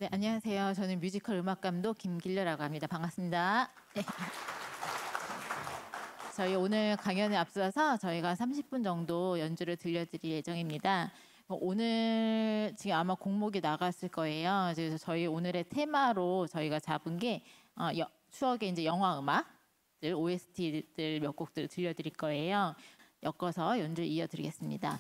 네, 안녕하세요. 저는 뮤지컬 음악 감독 김길려라고 합니다. 반갑습니다. 네. 저희 오늘 강연에 앞서서 저희가 30분 정도 연주를 들려드릴 예정입니다. 오늘 지금 아마 곡목이 나갔을 거예요. 그래서 저희 오늘의 테마로 저희가 잡은 게 추억의 이제 영화 음악들, OST들 몇 곡들 들려드릴 거예요. 엮어서 연주를 이어드리겠습니다.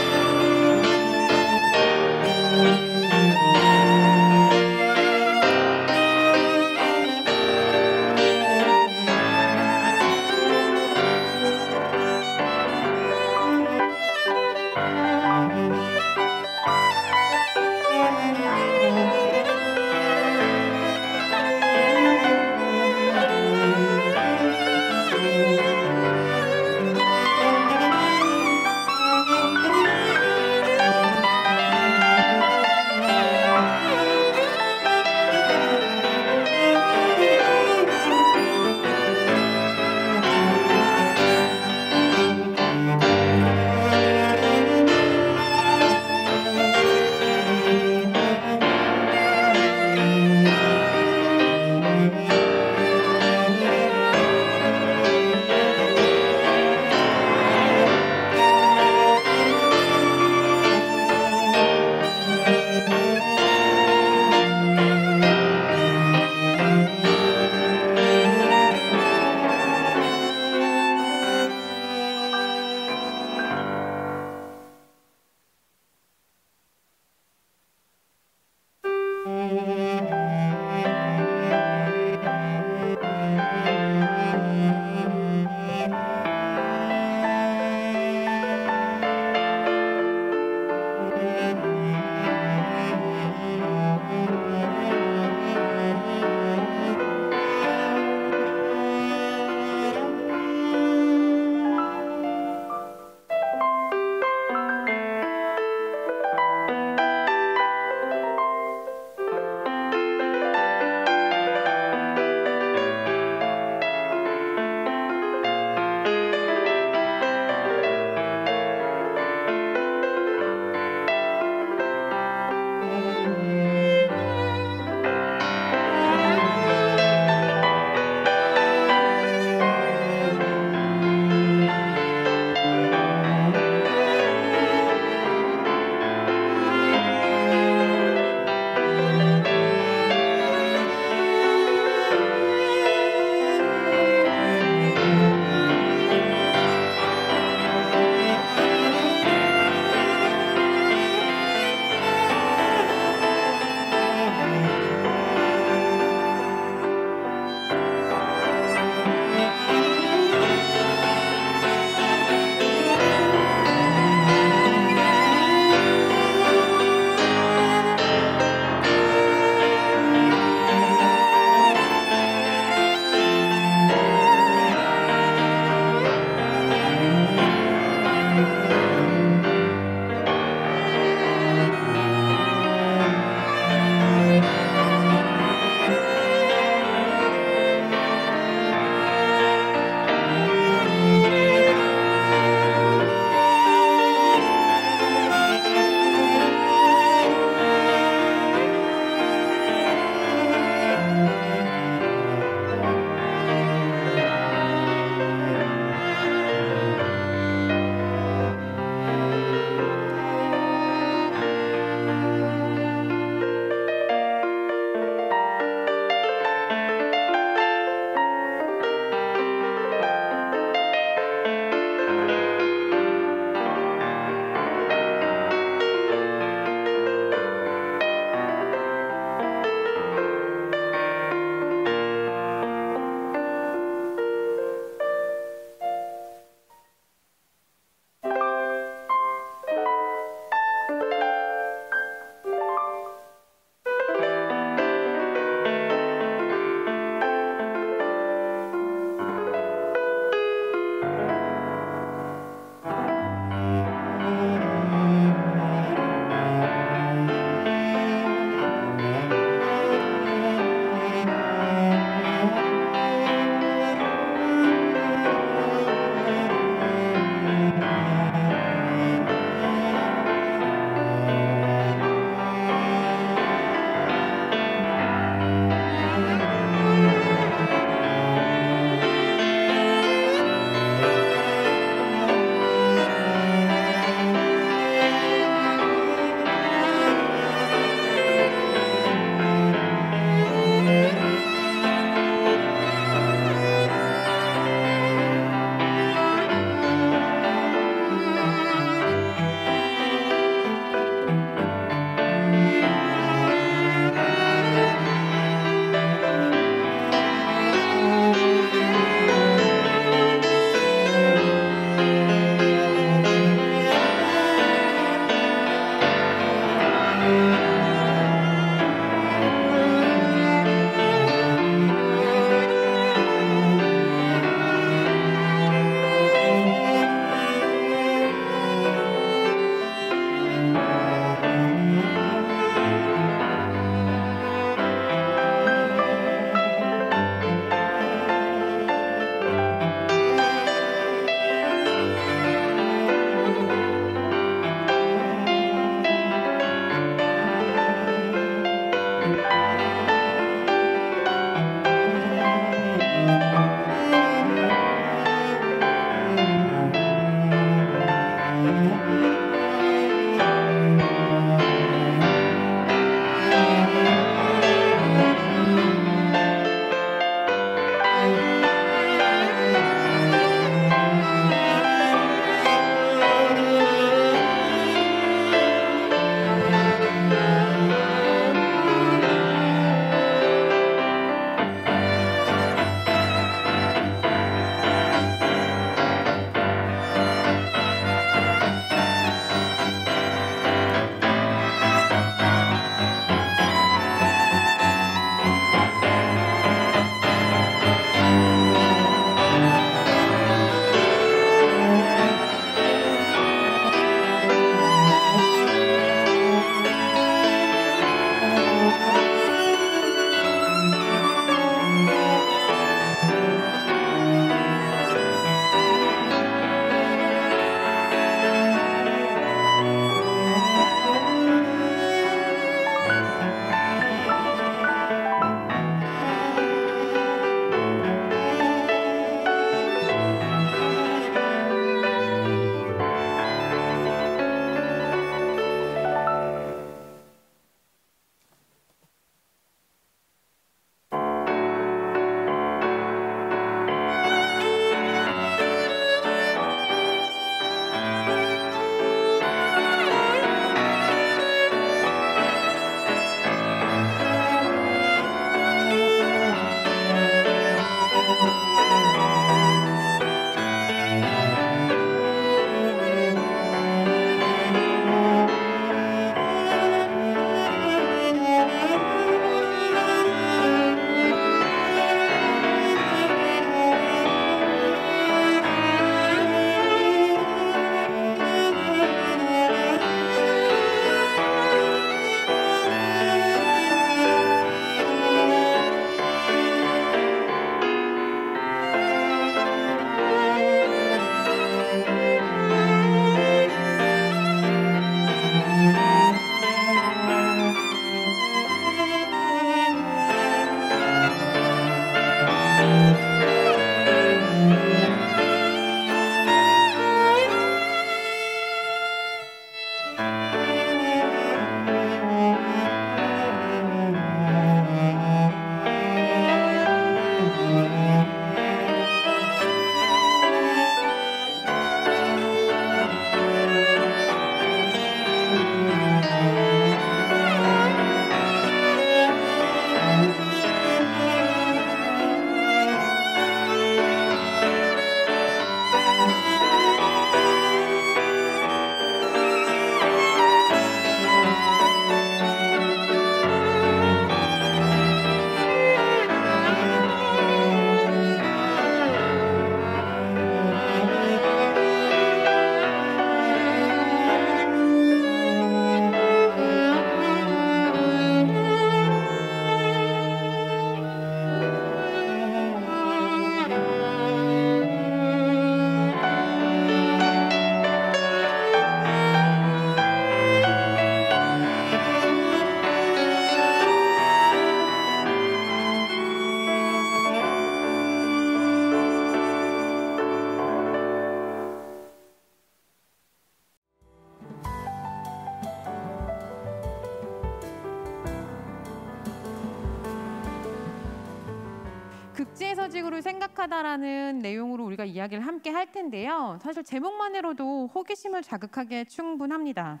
남극에서 지구를 생각하다라는 내용으로 우리가 이야기를 함께 할 텐데요. 사실 제목만으로도 호기심을 자극하기에 충분합니다.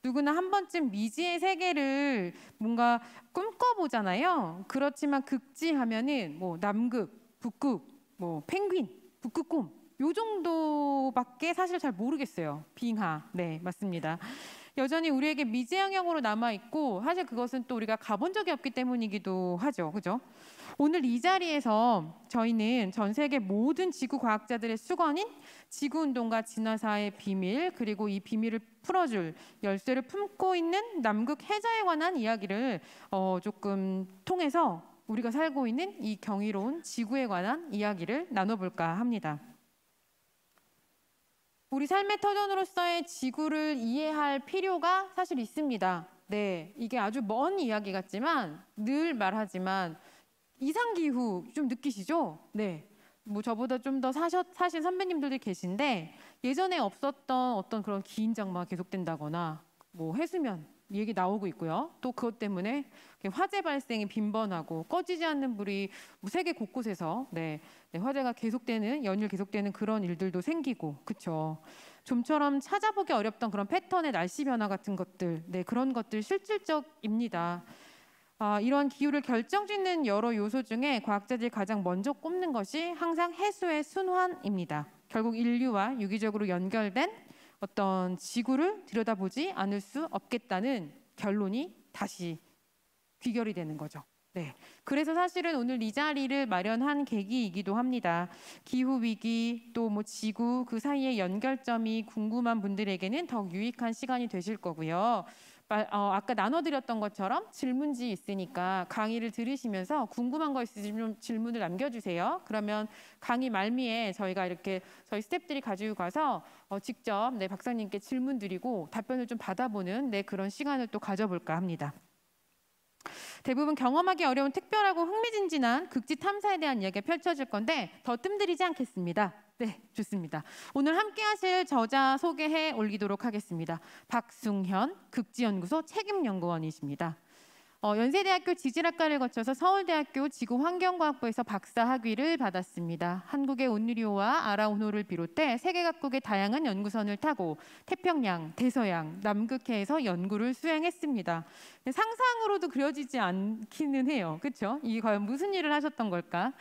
누구나 한 번쯤 미지의 세계를 뭔가 꿈꿔보잖아요. 그렇지만 극지 하면은 뭐 남극, 북극, 뭐 펭귄, 북극곰 요 정도밖에 사실 잘 모르겠어요. 빙하. 네, 맞습니다. 여전히 우리에게 미지 영역으로 남아있고 사실 그것은 또 우리가 가본 적이 없기 때문이기도 하죠. 그죠? 오늘 이 자리에서 저희는 전 세계 모든 지구 과학자들의 수건인 지구운동과 진화사의 비밀, 그리고 이 비밀을 풀어줄 열쇠를 품고 있는 남극 해자에 관한 이야기를 조금 통해서 우리가 살고 있는 이 경이로운 지구에 관한 이야기를 나눠볼까 합니다. 우리 삶의 터전으로서의 지구를 이해할 필요가 사실 있습니다. 네, 이게 아주 먼 이야기 같지만 늘 말하지만 이상기후 좀 느끼시죠? 네, 뭐 저보다 좀 더 사신 선배님들이 계신데 예전에 없었던 어떤 그런 긴 장마가 계속된다거나 뭐 해수면 얘기 나오고 있고요. 또 그것 때문에 화재 발생이 빈번하고 꺼지지 않는 불이 세계 곳곳에서 화재가 계속되는 연일 계속되는 그런 일들도 생기고 그렇죠. 좀처럼 찾아보기 어렵던 그런 패턴의 날씨 변화 같은 것들, 그런 것들 실질적입니다. 이러한 기후를 결정짓는 여러 요소 중에 과학자들이 가장 먼저 꼽는 것이 항상 해수의 순환입니다. 결국 인류와 유기적으로 연결된 어떤 지구를 들여다보지 않을 수 없겠다는 결론이 다시 귀결이 되는 거죠. 네, 그래서 사실은 오늘 이 자리를 마련한 계기이기도 합니다. 기후 위기 또 뭐 지구 그 사이의 연결점이 궁금한 분들에게는 더욱 유익한 시간이 되실 거고요. 아까 나눠드렸던 것처럼 질문지 있으니까 강의를 들으시면서 궁금한 거 있으시면 질문을 남겨주세요. 그러면 강의 말미에 저희가 이렇게 저희 스태프들이 가지고 가서 직접 박사님께 질문 드리고 답변을 좀 받아보는 그런 시간을 또 가져볼까 합니다. 대부분 경험하기 어려운 특별하고 흥미진진한 극지 탐사에 대한 이야기가 펼쳐질 건데 더 뜸들이지 않겠습니다. 네, 좋습니다. 오늘 함께 하실 저자 소개해 올리도록 하겠습니다. 박승현 극지연구소 책임연구원이십니다. 연세대학교 지질학과를 거쳐서 서울대학교 지구환경과학부에서 박사 학위를 받았습니다. 한국의 온누리호와 아라온호를 비롯해 세계 각국의 다양한 연구선을 타고 태평양, 대서양, 남극해에서 연구를 수행했습니다. 상상으로도 그려지지 않기는 해요. 그렇죠? 이게 과연 무슨 일을 하셨던 걸까?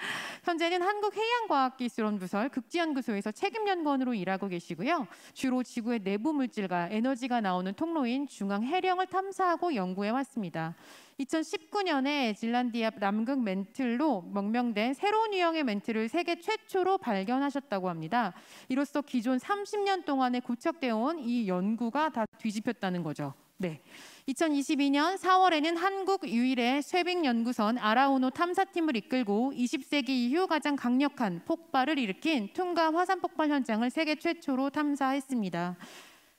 현재는 한국해양과학기술원부설 극지연구소에서 책임연구원으로 일하고 계시고요. 주로 지구의 내부 물질과 에너지가 나오는 통로인 중앙해령을 탐사하고 연구해 왔습니다. 2019년에 질란디아 남극 멘틀로 명명된 새로운 유형의 멘틀을 세계 최초로 발견하셨다고 합니다. 이로써 기존 30년 동안에 고착되어 온 이 연구가 다 뒤집혔다는 거죠. 네. 2022년 4월에는 한국 유일의 쇠빙 연구선 아라오노 탐사팀을 이끌고 20세기 이후 가장 강력한 폭발을 일으킨 퉁가 화산 폭발 현장을 세계 최초로 탐사했습니다.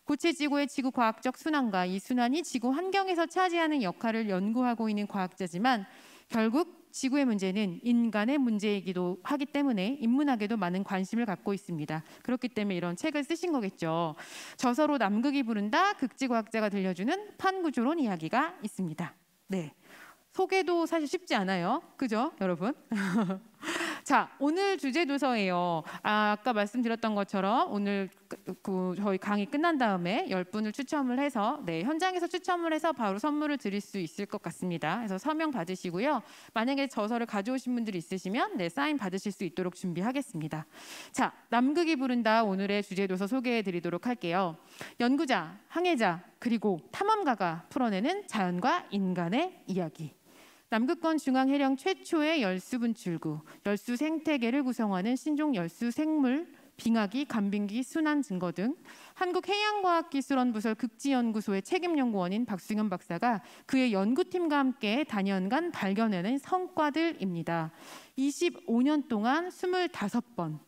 고체 지구의 지구 과학적 순환과 이 순환이 지구 환경에서 차지하는 역할을 연구하고 있는 과학자지만 결국 지구의 문제는 인간의 문제이기도 하기 때문에 인문학에도 많은 관심을 갖고 있습니다. 그렇기 때문에 이런 책을 쓰신 거겠죠. 저서로 남극이 부른다 극지과학자가 들려주는 판구조론 이야기가 있습니다. 네, 소개도 사실 쉽지 않아요. 그죠, 여러분? 자, 오늘 주제 도서예요. 아까 말씀드렸던 것처럼 오늘 저희 강의 끝난 다음에 10분을 추첨을 해서 현장에서 추첨을 해서 바로 선물을 드릴 수 있을 것 같습니다. 그래서 서명 받으시고요. 만약에 저서를 가져오신 분들이 있으시면 사인 받으실 수 있도록 준비하겠습니다. 자, 남극이 부른다 오늘의 주제 도서 소개해 드리도록 할게요. 연구자, 항해자, 그리고 탐험가가 풀어내는 자연과 인간의 이야기. 남극권 중앙해령 최초의 열수 분출구, 열수 생태계를 구성하는 신종 열수 생물, 빙하기, 간빙기, 순환 증거 등 한국해양과학기술원부설 극지연구소의 책임연구원인 박승현 박사가 그의 연구팀과 함께 단연간 발견해낸 성과들입니다. 25년 동안 25번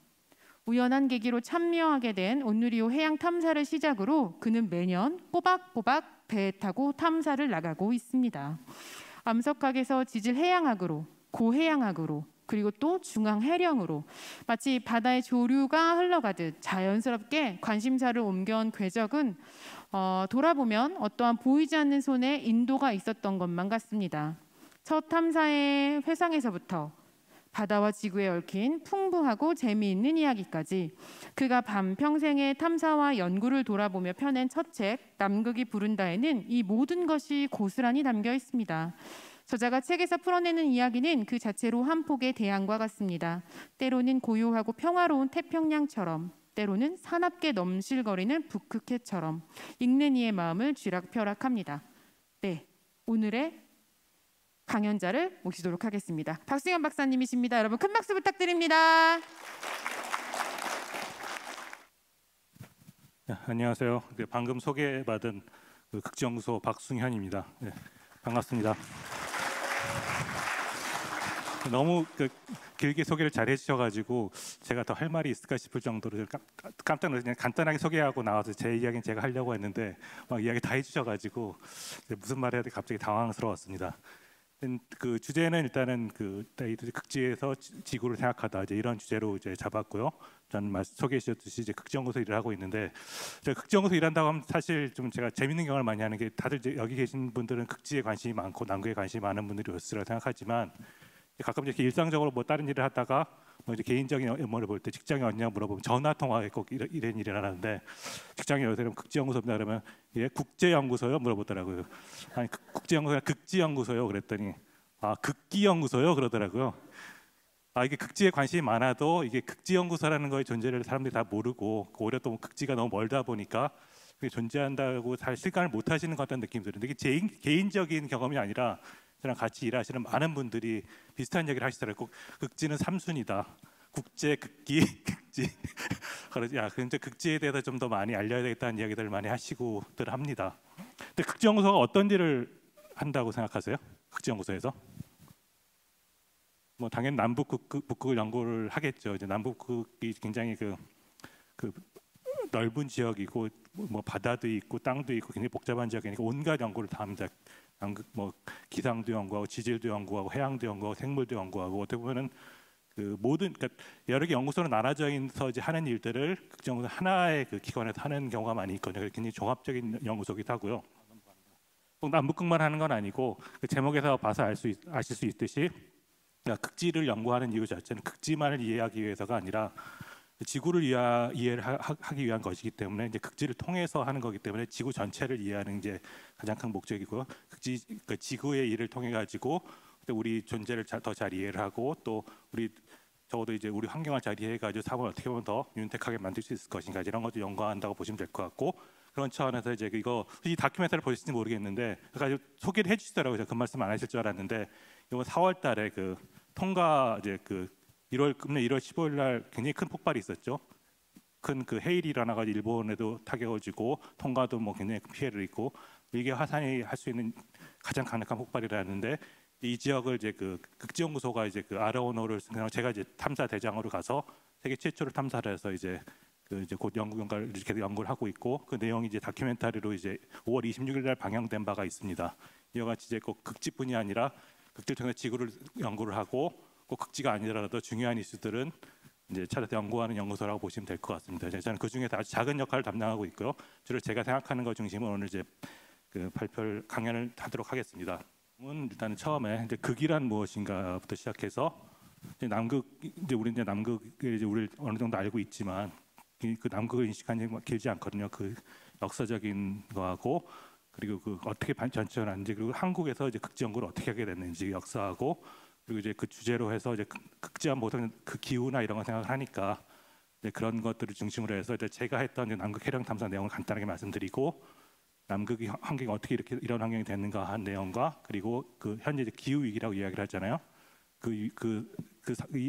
우연한 계기로 참여하게 된 온누리호 해양 탐사를 시작으로 그는 매년 꼬박꼬박 배에 타고 탐사를 나가고 있습니다. 암석학에서 지질해양학으로, 고해양학으로, 그리고 또 중앙해령으로 마치 바다의 조류가 흘러가듯 자연스럽게 관심사를 옮겨온 궤적은 돌아보면 어떠한 보이지 않는 손에 인도가 있었던 것만 같습니다. 첫 탐사의 회상에서부터 바다와 지구에 얽힌 풍부하고 재미있는 이야기까지 그가 반평생의 탐사와 연구를 돌아보며 펴낸 첫 책 남극이 부른다에는 이 모든 것이 고스란히 담겨 있습니다. 저자가 책에서 풀어내는 이야기는 그 자체로 한 폭의 대양과 같습니다. 때로는 고요하고 평화로운 태평양처럼, 때로는 사납게 넘실거리는 북극해처럼 읽는 이의 마음을 쥐락펴락합니다. 네, 오늘의 강연자를 모시도록 하겠습니다. 박승현 박사님이십니다. 여러분 큰 박수 부탁드립니다. 네, 안녕하세요. 방금 소개받은 극지연구소 박승현입니다. 네, 반갑습니다. 너무 길게 소개를 잘 해주셔가지고 제가 더 할 말이 있을까 싶을 정도로 깜짝 놀라서 그냥 간단하게 소개하고 나와서 제 이야기는 제가 하려고 했는데 막 이야기 다 해주셔가지고 무슨 말 해야 돼 갑자기 당황스러웠습니다. 그 주제는 일단은 극지에서 지구를 생각하다 이제 이런 주제로 이제 잡았고요. 저는 소개해 주셨듯이 이제 극지연구소 일을 하고 있는데 제가 극지연구소 일한다고 하면 사실 좀 제가 재밌는 경험을 많이 하는 게 다들 이제 여기 계신 분들은 극지에 관심이 많고 남극에 관심이 많은 분들이 있으리라고 생각하지만 가끔 이렇게 일상적으로 뭐 다른 일을 하다가 뭐 이제 개인적인 업무를 볼 때 직장이 어디냐 물어보면 전화 통화에 꼭 이런 일을 하는데 직장이 어디서 극지연구소입니다 그러면 예 국제연구소요 물어보더라고요. 아니 국제연구소가 극지연구소요 그랬더니 아 극기연구소요 그러더라고요. 아 이게 극지에 관심이 많아도 이게 극지연구소라는 거의 존재를 사람들이 다 모르고 오히려 또 극지가 너무 멀다 보니까 그게 존재한다고 잘 실감을 못 하시는 것 같다는 느낌이 드는데 이게 제 개인적인 경험이 아니라 저랑 같이 일하시는 많은 분들이 비슷한 얘기를 하시더라고요. 극지는 3순위다. 국제, 극기, 극지. 그래서 야, 근데 극지에 대해서 좀 더 많이 알려야 되겠다는 이야기들을 많이 하시고들 합니다. 근데 극지연구소가 어떤 일을 한다고 생각하세요? 극지연구소에서? 뭐 당연히 북극을 연구를 하겠죠. 이제 남북극이 굉장히 그 넓은 지역이고 뭐 바다도 있고 땅도 있고 굉장히 복잡한 지역이니까 온갖 연구를 다 합니다. 뭐 기상도 연구하고 지질도 연구하고 해양도 연구하고 생물도 연구하고 어떻게 보면은 그 모든 그러니까 여러 개 연구소로 나눠져 있어서 이제 하는 일들을 극지연구소 하나의 그 기관에서 하는 경우가 많이 있거든요. 그래서 굉장히 종합적인 연구소이기도 하고요. 꼭 남북극만 하는 건 아니고 그 제목에서 봐서 아실 수 있듯이 그러니까 극지를 연구하는 이유 자체는 극지만을 이해하기 위해서가 아니라 지구를 이해를 하기 위한 것이기 때문에 이제 극지를 통해서 하는 거기 때문에 지구 전체를 이해하는 게 가장 큰 목적이고요. 그러니까 지구의 일을 통해 가지고 우리 존재를 더 잘 이해를 하고 또 우리 적어도 이제 우리 환경을 잘 이해해 가지고 삶을 어떻게 보면 더 윤택하게 만들 수 있을 것인가 이런 것도 연구한다고 보시면 될 것 같고 그런 차원에서 이제 이거 이 다큐멘터리를 보실지 모르겠는데 그러니까 소개를 해주시더라고요. 제가 그 말씀 안 하실 줄 알았는데 이번 4월달에 그 통가 이제 금년 1월 15일 날 굉장히 큰 폭발이 있었죠. 큰 그 해일이 일어나가지고 일본에도 타격을 주고 통가도 뭐 굉장히 큰 피해를 입고 이게 화산이 할 수 있는 가장 강력한 폭발이라는데 이 지역을 이제 그 극지연구소가 이제 그 아라오노를 제가 이제 탐사 대장으로 가서 세계 최초로 탐사를 해서 이제 곧 연구경과를 이렇게 연구를 하고 있고 그 내용이 이제 다큐멘터리로 이제 5월 26일 날 방영된 바가 있습니다. 이와 같이 이제 꼭 극지뿐이 아니라 극지를 통해 지구를 연구를 하고 꼭 극지가 아니더라도 중요한 이슈들은 이제 찾아서 연구하는 연구소라고 보시면 될 것 같습니다. 저는 그 중에서 아주 작은 역할을 담당하고 있고요. 주로 제가 생각하는 것 중심으로 오늘 이제 그 발표를 강연을 하도록 하겠습니다. 일단은 처음에 이제 극이란 무엇인가부터 시작해서 이제 우리 이제 남극을 이제 우리 어느 정도 알고 있지만 그 남극을 인식한 지 길지 않거든요. 그 역사적인 거하고 그리고 그 어떻게 전천하는지 그리고 한국에서 이제 극지 연구를 어떻게 하게 됐는지 역사하고 그리고 이제 그 주제로 해서 이제 극지한 모든 그 기후나 이런 거 생각을 하니까 이제 그런 것들을 중심으로 해서 이제 제가 했던 이제 남극 해령 탐사 내용을 간단하게 말씀드리고 남극이 환경이 어떻게 이런 환경이 됐는가 한 내용과 그리고 그 현재 기후 위기라고 이야기를 하잖아요. 이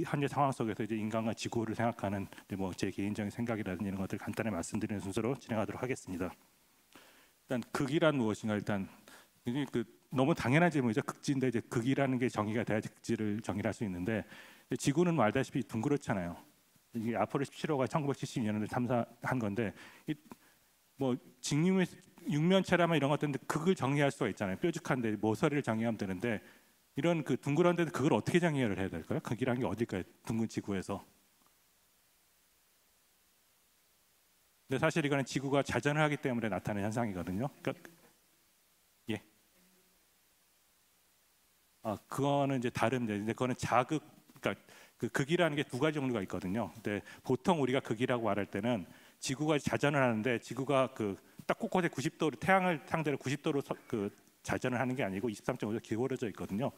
현재 상황 속에서 이제 인간과 지구를 생각하는 뭐 제 개인적인 생각이라든지 이런 것들 간단히 말씀드리는 순서로 진행하도록 하겠습니다. 일단 극이란 무엇인가 일단 너무 당연한 질문이죠. 극지인데 이제 극이라는 게 정의가 돼야지 극지를 정의를 할 수 있는데 지구는 뭐 알다시피 둥그렇잖아요. 이게 아폴로 17호가 1972년에 탐사한 건데 뭐 직림의 육면체라면 이런 것들인데 극을 정의할 수가 있잖아요. 뾰족한데 모서리를 정의하면 되는데 이런 그 둥그런데 그걸 어떻게 정의를 해야 될까요? 극이라는 게 어딜까요? 둥근 지구에서. 근데 사실 이거는 지구가 자전을 하기 때문에 나타나는 현상이거든요. 그러니까 그거는 이제 다른 문제. 근데 그거는 자극 그러니까 그 극이라는 게 두 가지 종류가 있거든요. 근데 보통 우리가 극이라고 말할 때는 지구가 자전을 하는데 지구가 그 딱 곳곳에 90도로 태양을 상대로 90도로 그 자전을 하는 게 아니고 23.5도 기울어져 있거든요.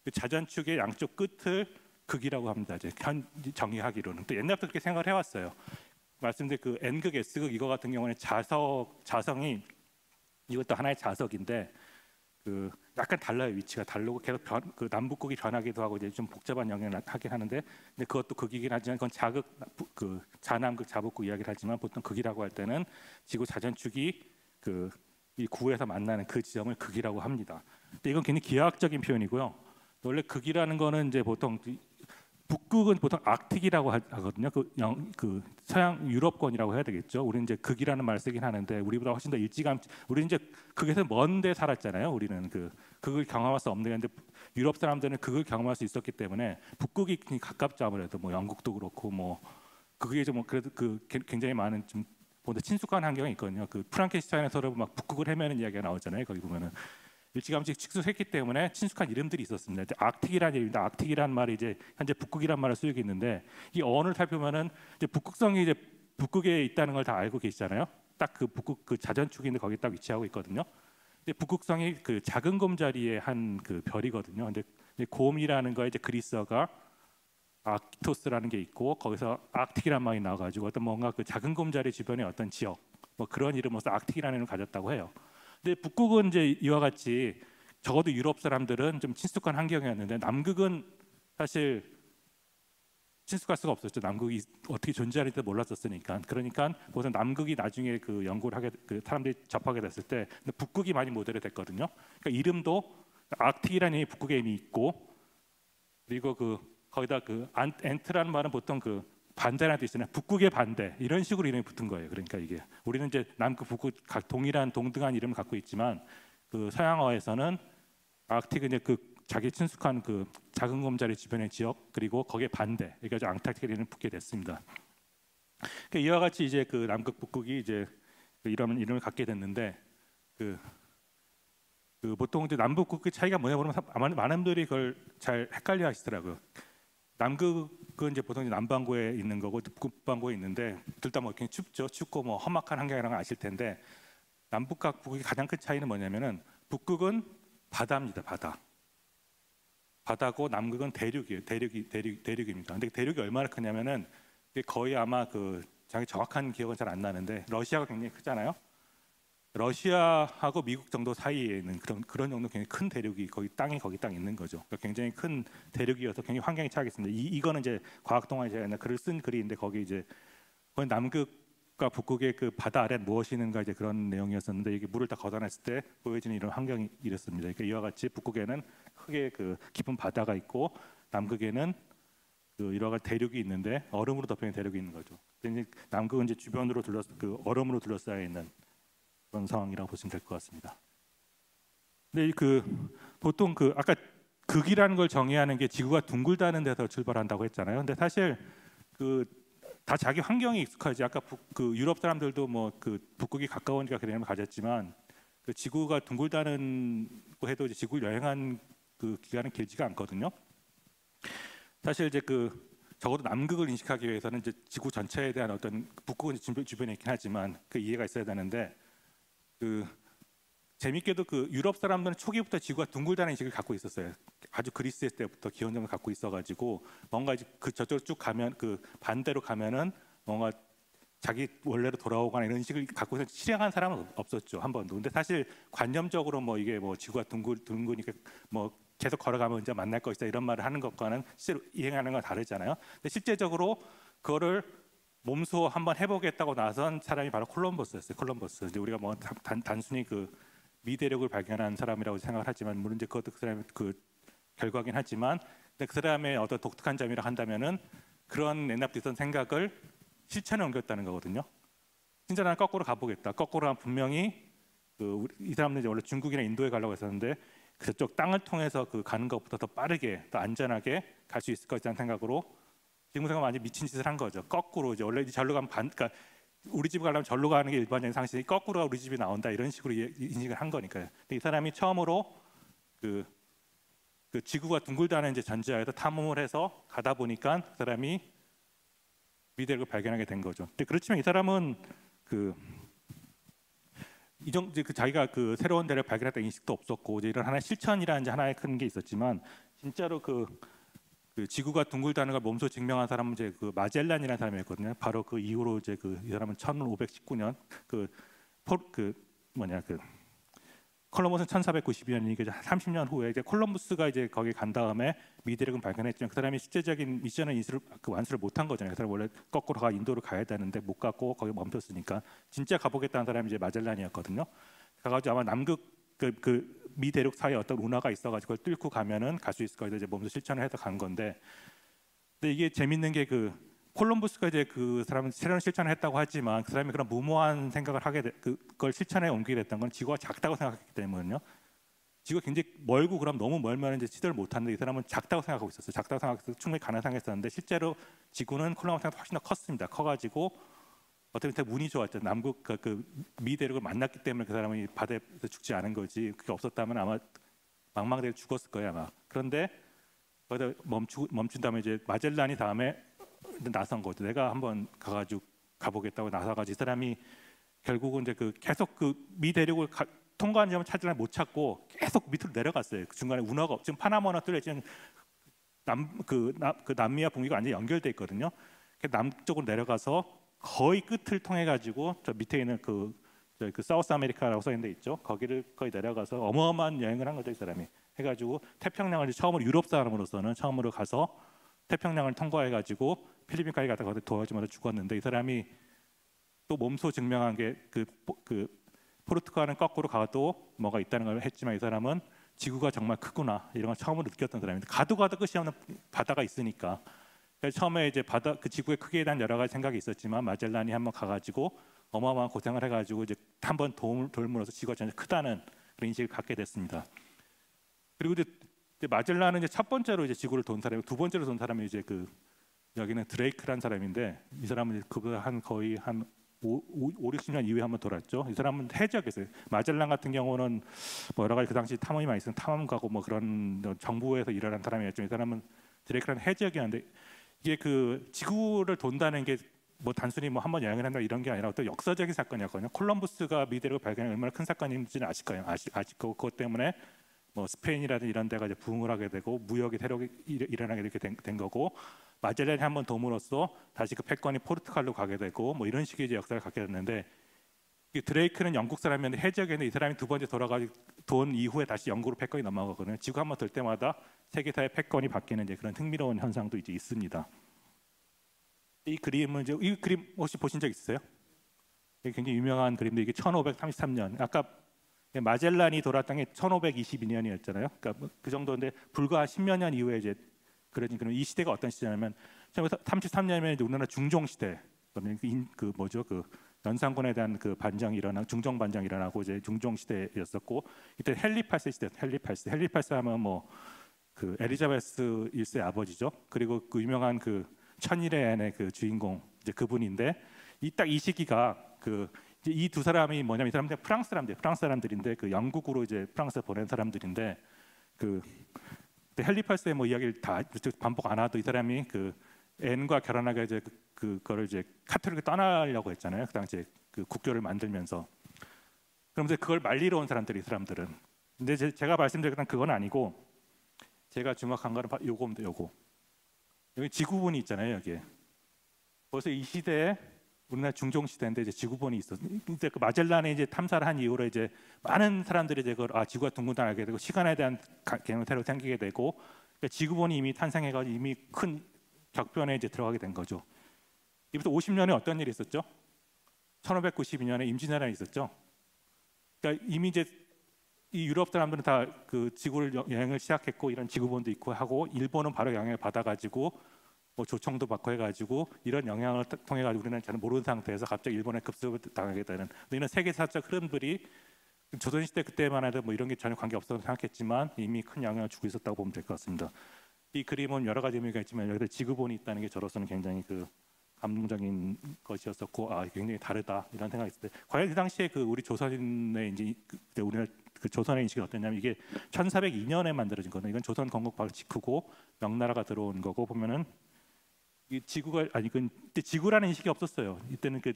그 자전축의 양쪽 끝을 극이라고 합니다. 이제 정의하기로는 또 옛날부터 그렇게 생각을 해왔어요. 말씀드린 그 N극, S극 이거 같은 경우는 자성이 이것도 하나의 자석인데 그 약간 달라요. 위치가 다르고 계속 그 남북극이 변하기도 하고 이제 좀 복잡한 영향을 하긴 하는데 근데 그것도 극이긴 하지만 그건 그 자남극, 자북극 이야기를 하지만 보통 극이라고 할 때는 지구 자전축이 그 이 구에서 만나는 그 지점을 극이라고 합니다. 근데 이건 굉장히 기하학적인 표현이고요. 원래 극이라는 거는 이제 보통 북극은 보통 아크틱이라고 하거든요. 그 서양 유럽권이라고 해야 되겠죠. 우리는 이제 극이라는 말을 쓰긴 하는데 우리보다 훨씬 더 일찌감치. 우리는 이제 극에서 먼데 살았잖아요. 우리는 그 극을 경험할 수 없는 데 유럽 사람들은 극을 경험할 수 있었기 때문에 북극이 가깝죠. 아무래도 뭐 영국도 그렇고 뭐 그게 좀 그래도 그 굉장히 많은 좀 보다 친숙한 환경이 있거든요. 그 프랑켄슈타인에서 막 북극을 헤매는 이야기가 나오잖아요. 거기 보면은. 일찌감치 축소했기 때문에 친숙한 이름들이 있었습니다. 아크틱이라는 이름인데 아크틱이라는 말이 이제 현재 북극이라는 말을 쓰고 있는데 이 어원을 살펴보면은 이제 북극성이 이제 북극에 있다는 걸 다 알고 계시잖아요. 딱 그 북극 그 자전축인데 거기 딱 위치하고 있거든요. 근데 북극성이 그 작은 곰자리의 한 그 별이거든요. 근데 곰이라는 거에 이제 그리스어가 아키토스라는 게 있고 거기서 아크틱이라는 말이 나와가지고 어떤 뭔가 그 작은 곰자리 주변의 어떤 지역 뭐 그런 이름으로서 아크틱이라는 이름을 가졌다고 해요. 근데 북극은 이제 이와 같이 적어도 유럽 사람들은 좀 친숙한 환경이었는데 남극은 사실 친숙할 수가 없었죠. 남극이 어떻게 존재하는지도 몰랐었으니까. 그러니까 보통 남극이 나중에 그 연구를 하게 그 사람들이 접하게 됐을 때 북극이 많이 모델이 됐거든요. 그러니까 이름도 아크틱이라는 이름이 북극에 이미 있고 그리고 그 거기다 그 엔트라는 말은 보통 그 반대라는 뜻 있잖아요. 북극의 반대 이런 식으로 이름이 붙은 거예요. 그러니까 이게 우리는 이제 남극, 북극 각 동일한 동등한 이름을 갖고 있지만 그 서양어에서는 아크틱은 이제 그 자기 친숙한 그 작은 곰자리 주변의 지역 그리고 거기에 반대 그러니까 앙타르티카를 붙게 됐습니다. 그러니까 이와 같이 이제 그 남극, 북극이 이제 이런 이름을 갖게 됐는데 그 보통 이제 남북, 북극의 차이가 뭐냐 그러면 많은 분들이 그걸 잘 헷갈려 하시더라고요. 남극은 이제 보통 남반구에 있는 거고 북반구에 있는데 둘 다 뭐 굉장히 춥죠. 춥고 뭐 험악한 환경이라는 걸 아실 텐데 남북과 북극의 가장 큰 차이는 뭐냐면은 북극은 바다입니다. 바다고 남극은 대륙이에요. 대륙입니다. 근데 대륙이 얼마나 크냐면은 거의 아마 그 자기 정확한 기억은 잘 안 나는데 러시아가 굉장히 크잖아요. 러시아하고 미국 정도 사이에 있는 그런 정도 굉장히 큰 대륙이 거기 땅이 거기 딱 있는 거죠. 그러니까 굉장히 큰 대륙이어서 굉장히 환경이 차겠습니다. 이거는 이제 과학 동아리 제가 글을 쓴 글인데 거기 이제 거기 남극과 북극의 그 바다 아래 무엇이 있는가 이제 그런 내용이었었는데 이게 물을 다 걷어냈을 때 보여지는 이런 환경이 이랬습니다. 그러니까 이와 같이 북극에는 크게 그 깊은 바다가 있고 남극에는 그 여러 가지 대륙이 있는데 얼음으로 덮여있는 대륙이 있는 거죠. 근데 이제 남극은 이제 주변으로 그 얼음으로 둘러싸여 있는 그런 상황이라고 보시면 될 것 같습니다. 근데 그 보통 그 아까 극이라는 걸 정의하는 게 지구가 둥글다는 데서 출발한다고 했잖아요. 근데 사실 그 다 자기 환경이 익숙하지. 아까 그 유럽 사람들도 뭐 그 북극이 가까우니까 그런 걸 가졌지만 그 지구가 둥글다는 거 해도 이제 지구를 여행한 그 기간은 길지가 않거든요. 사실 이제 그 적어도 남극을 인식하기 위해서는 이제 지구 전체에 대한 어떤 북극은 주변에 있긴 하지만 그 이해가 있어야 되는데 그 재밌게도 그 유럽 사람들은 초기부터 지구가 둥글다는 인식을 갖고 있었어요. 아주 그리스 때부터 기원점을 갖고 있어가지고 뭔가 이제 그 저쪽으로 쭉 가면 그 반대로 가면은 뭔가 자기 원래로 돌아오거나 이런 인식을 갖고 실행한 사람은 없었죠 한 번도. 근데 사실 관념적으로 뭐 이게 뭐 지구가 둥그니까 뭐 계속 걸어가면 이제 만날 것이다 이런 말을 하는 것과는 실제로 이행하는 건 다르잖아요. 근데 실제적으로 그거를 몸소 한번 해보겠다고 나선 사람이 바로 콜럼버스였어요. 콜럼버스. 이제 우리가 뭐 단순히 그 미대륙을 발견한 사람이라고 생각을 하지만 물론 이제 그것도 그 사람의 그 결과긴 하지만 근데 그 사람의 어떤 독특한 점이라 한다면은 그런 옛날부터 있던 생각을 실천에 옮겼다는 거거든요. 진짜 나는 거꾸로 가보겠다. 거꾸로 하면 분명히 이 사람들이 원래 중국이나 인도에 가려고 했었는데 그쪽 땅을 통해서 그 가는 것보다 더 빠르게 더 안전하게 갈 수 있을 것이라는 생각으로 지금 생각 많이 미친 짓을 한 거죠. 거꾸로 이제 원래 절로 가면 그러니까 우리 집 가려면 절로 가는 게 일반적인 상식이 거꾸로 우리 집이 나온다 이런 식으로 인식을 한 거니까요. 근데 이 사람이 처음으로 그 그 지구가 둥글다는 이제 전제하에서 탐험을 해서 가다 보니까 그 사람이 미대륙을 발견하게 된 거죠. 근데 그렇지만 이 사람은 그 이제 그 자기가 그 새로운 대륙을 발견했다는 인식도 없었고 이제 이런 하나의 실천이라는 이제 하나의 큰 게 있었지만 진짜로 그 지구가 둥글다는 걸 몸소 증명한 사람은 이제 그 마젤란이라는 사람이었거든요. 바로 그 이후로 이제 이 사람은 1519년 그 콜럼버스는 1492년이니까 30년 후에 이제 콜럼버스가 이제 거기 간 다음에 미대륙은 발견했지만 그 사람이 실제적인 미션을 완수를 못한 거잖아요. 그 사람 원래 거꾸로 인도로 가야 되는데 못 갔고 거기 멈췄으니까 진짜 가보겠다는 사람이 이제 마젤란이었거든요. 가가지고 아마 남극 미대륙 사이에 어떤 운하가 있어가지고 그걸 뚫고 가면은 갈 수 있을 거예요. 이제 몸소 실천을 해서 간 건데, 근데 이게 재밌는 게 콜럼버스가 이제 그 사람은 새로운 실천을 했다고 하지만 그 사람이 그런 무모한 생각을 그걸 실천에 옮기게 됐던 건 지구가 작다고 생각했기 때문이요. 지구가 굉장히 멀고 그럼 너무 멀면 이제 시도를 못하는데 이 사람은 작다고 생각하고 있었어요. 작다고 생각해서 충분히 가능성했었는데 실제로 지구는 콜럼버스보다 훨씬 더 컸습니다. 커가지고 어떻게 되게 운이 좋았죠. 남극 그 미대륙을 만났기 때문에 그 사람이 바다에서 죽지 않은 거지. 그게 없었다면 아마 망망대해 죽었을 거예요 아마. 그런데 거기다 멈춘 다음에 이제 마젤란이 다음에 나선 거죠. 내가 한번 가가지고 가보겠다고 나서가지고 이 사람이 결국은 이제 계속 미대륙을 통과하는 점을 찾으려 못 찾고 계속 밑으로 내려갔어요. 그 중간에 운하가 지금 파나마나 뚫려 지금 남미와 북미가 완전히 연결돼 있거든요. 남쪽으로 내려가서 거의 끝을 통해 가지고 저 밑에 있는 그 사우스 아메리카라고 써 있는 데 있죠. 거기를 거의 내려가서 어마어마한 여행을 한 거죠. 이 사람이 해가지고 태평양을 처음으로 유럽 사람으로서는 처음으로 가서 태평양을 통과해 가지고 필리핀까지 가다 거기 도와주면서 죽었는데 이 사람이 또 몸소 증명한 게 포르투갈은 거꾸로 가도 뭐가 있다는 걸 했지만 이 사람은 지구가 정말 크구나 이런 걸 처음으로 느꼈던 사람인데 가도 끝이 없는 바다가 있으니까. 처음에 이제 그 지구의 크기에 대한 여러 가지 생각이 있었지만 마젤란이 한번 가가지고 어마어마한 고생을 해가지고 이제 한번 돌물어서 지구가 전혀 크다는 그런 인식을 갖게 됐습니다. 그리고 이제 마젤란은 이제 첫 번째로 이제 지구를 돈 사람이고 두 번째로 돈 사람이 이제 여기는 드레이크라는 사람인데 이 사람은 그거 거의 한 60년 이후에 한번 돌았죠. 이 사람은 해적이었어요. 마젤란 같은 경우는 뭐 여러 가지 그 당시 탐험이 많이 있었던 탐험 가고 뭐 그런 정부에서 일하는 사람이었죠. 이 사람은 드레이크라는 해적이었는데 이게 지구를 돈다는 게 뭐 단순히 뭐 한번 여행을 한다 이런 게 아니라 어떤 역사적인 사건이었거든요. 콜럼버스가 미대륙을 발견한 얼마나 큰 사건인지는 아실 거예요. 아시고 그것 때문에 뭐 스페인이라든지 이런 데가 이제 부흥을 하게 되고 무역이 새로 일어나게 이렇게 된 거고 마젤란이 한번 돔으로써 다시 그 패권이 포르투갈로 가게 되고 뭐 이런 식의 이제 역사를 갖게 됐는데 드레이크는 영국 사람이었는데 해적이었는데 이 사람이 두 번째 돌아가지고 돈 이후에 다시 영국으로 패권이 넘어가거든요. 지구 한번 돌 때마다 세계사의 패권이 바뀌는 이제 그런 흥미로운 현상도 이제 있습니다. 이 그림 혹시 보신 적 있으세요? 이게 굉장히 유명한 그림인데 이게 1533년 아까 마젤란이 돌았던 게 1522년이었잖아요. 그러니까 그 정도인데 불과 10여 년 이후에 이제 그럼 이 시대가 어떤 시대냐면 1933년이면 이제 우리나라 중종 시대. 연산군에 대한 중종 반정이 일어나고 이제 중종 시대였었고 이때 헨리 8세 시대. 헨리 8세 하면 뭐 엘리자베스 1세 아버지죠. 그리고 유명한 천일의 앤의 주인공 이제 그분인데 이 시기가 이 두 사람이 뭐냐면 이 사람들 프랑스 사람들인데 영국으로 이제 프랑스에 보낸 사람들인데 헨리 8세의 뭐 이야기를 다 반복 안 하도 이 사람이 앤과 결혼하게 이제 그거를 이제 카톨릭을 떠나려고 했잖아요. 그 당시에 국교를 만들면서 그러면서 그걸 말리러 온 이 사람들은. 근데 제가 말씀드렸던 그건 아니고 제가 주목한 거는 요겁니다. 요거. 여기 지구본이 있잖아요. 여기에. 벌써 이 시대에 우리나라 중종 시대인데 이제 지구본이 있었어요. 이제 마젤란이 이제 탐사를 한 이후로 이제 많은 사람들이 이제 지구가 둥근다 알게 되고 시간에 대한 개념이 새로 생기게 되고 그러니까 지구본이 이미 탄생해가지고 이미 큰 격변에 이제 들어가게 된 거죠. 이부터 50년에 어떤 일이 있었죠? 1592년에 임진왜란이 있었죠. 그러니까 이미 이제 이 유럽 사람들은 다 지구를 여행을 시작했고 이런 지구본도 있고 하고 일본은 바로 영향을 받아가지고 뭐 조청도 받고 해가지고 이런 영향을 통해 가지고 우리는 잘 모르는 상태에서 갑자기 일본에 급습을 당하게 되는 이런 세계사적 흐름들이 조선시대 그때만 해도 뭐 이런 게 전혀 관계 없다고 생각했지만 이미 큰 영향을 주고 있었다고 보면 될 것 같습니다. 이 그림은 여러 가지 의미가 있지만 여기다 지구본이 있다는 게 저로서는 굉장히 감동적인 것이었었고 굉장히 다르다 이런 생각이 있을 때 과연 그 당시에 그 우리 조선의 이제 그때 우리나라 그 조선의 인식이 어땠냐면 이게 1402년에 만들어진 거는 이건 조선 건국법을 지키고 명나라가 들어온 거고 보면은 이 지구가 그때 지구라는 인식이 없었어요. 이때는 그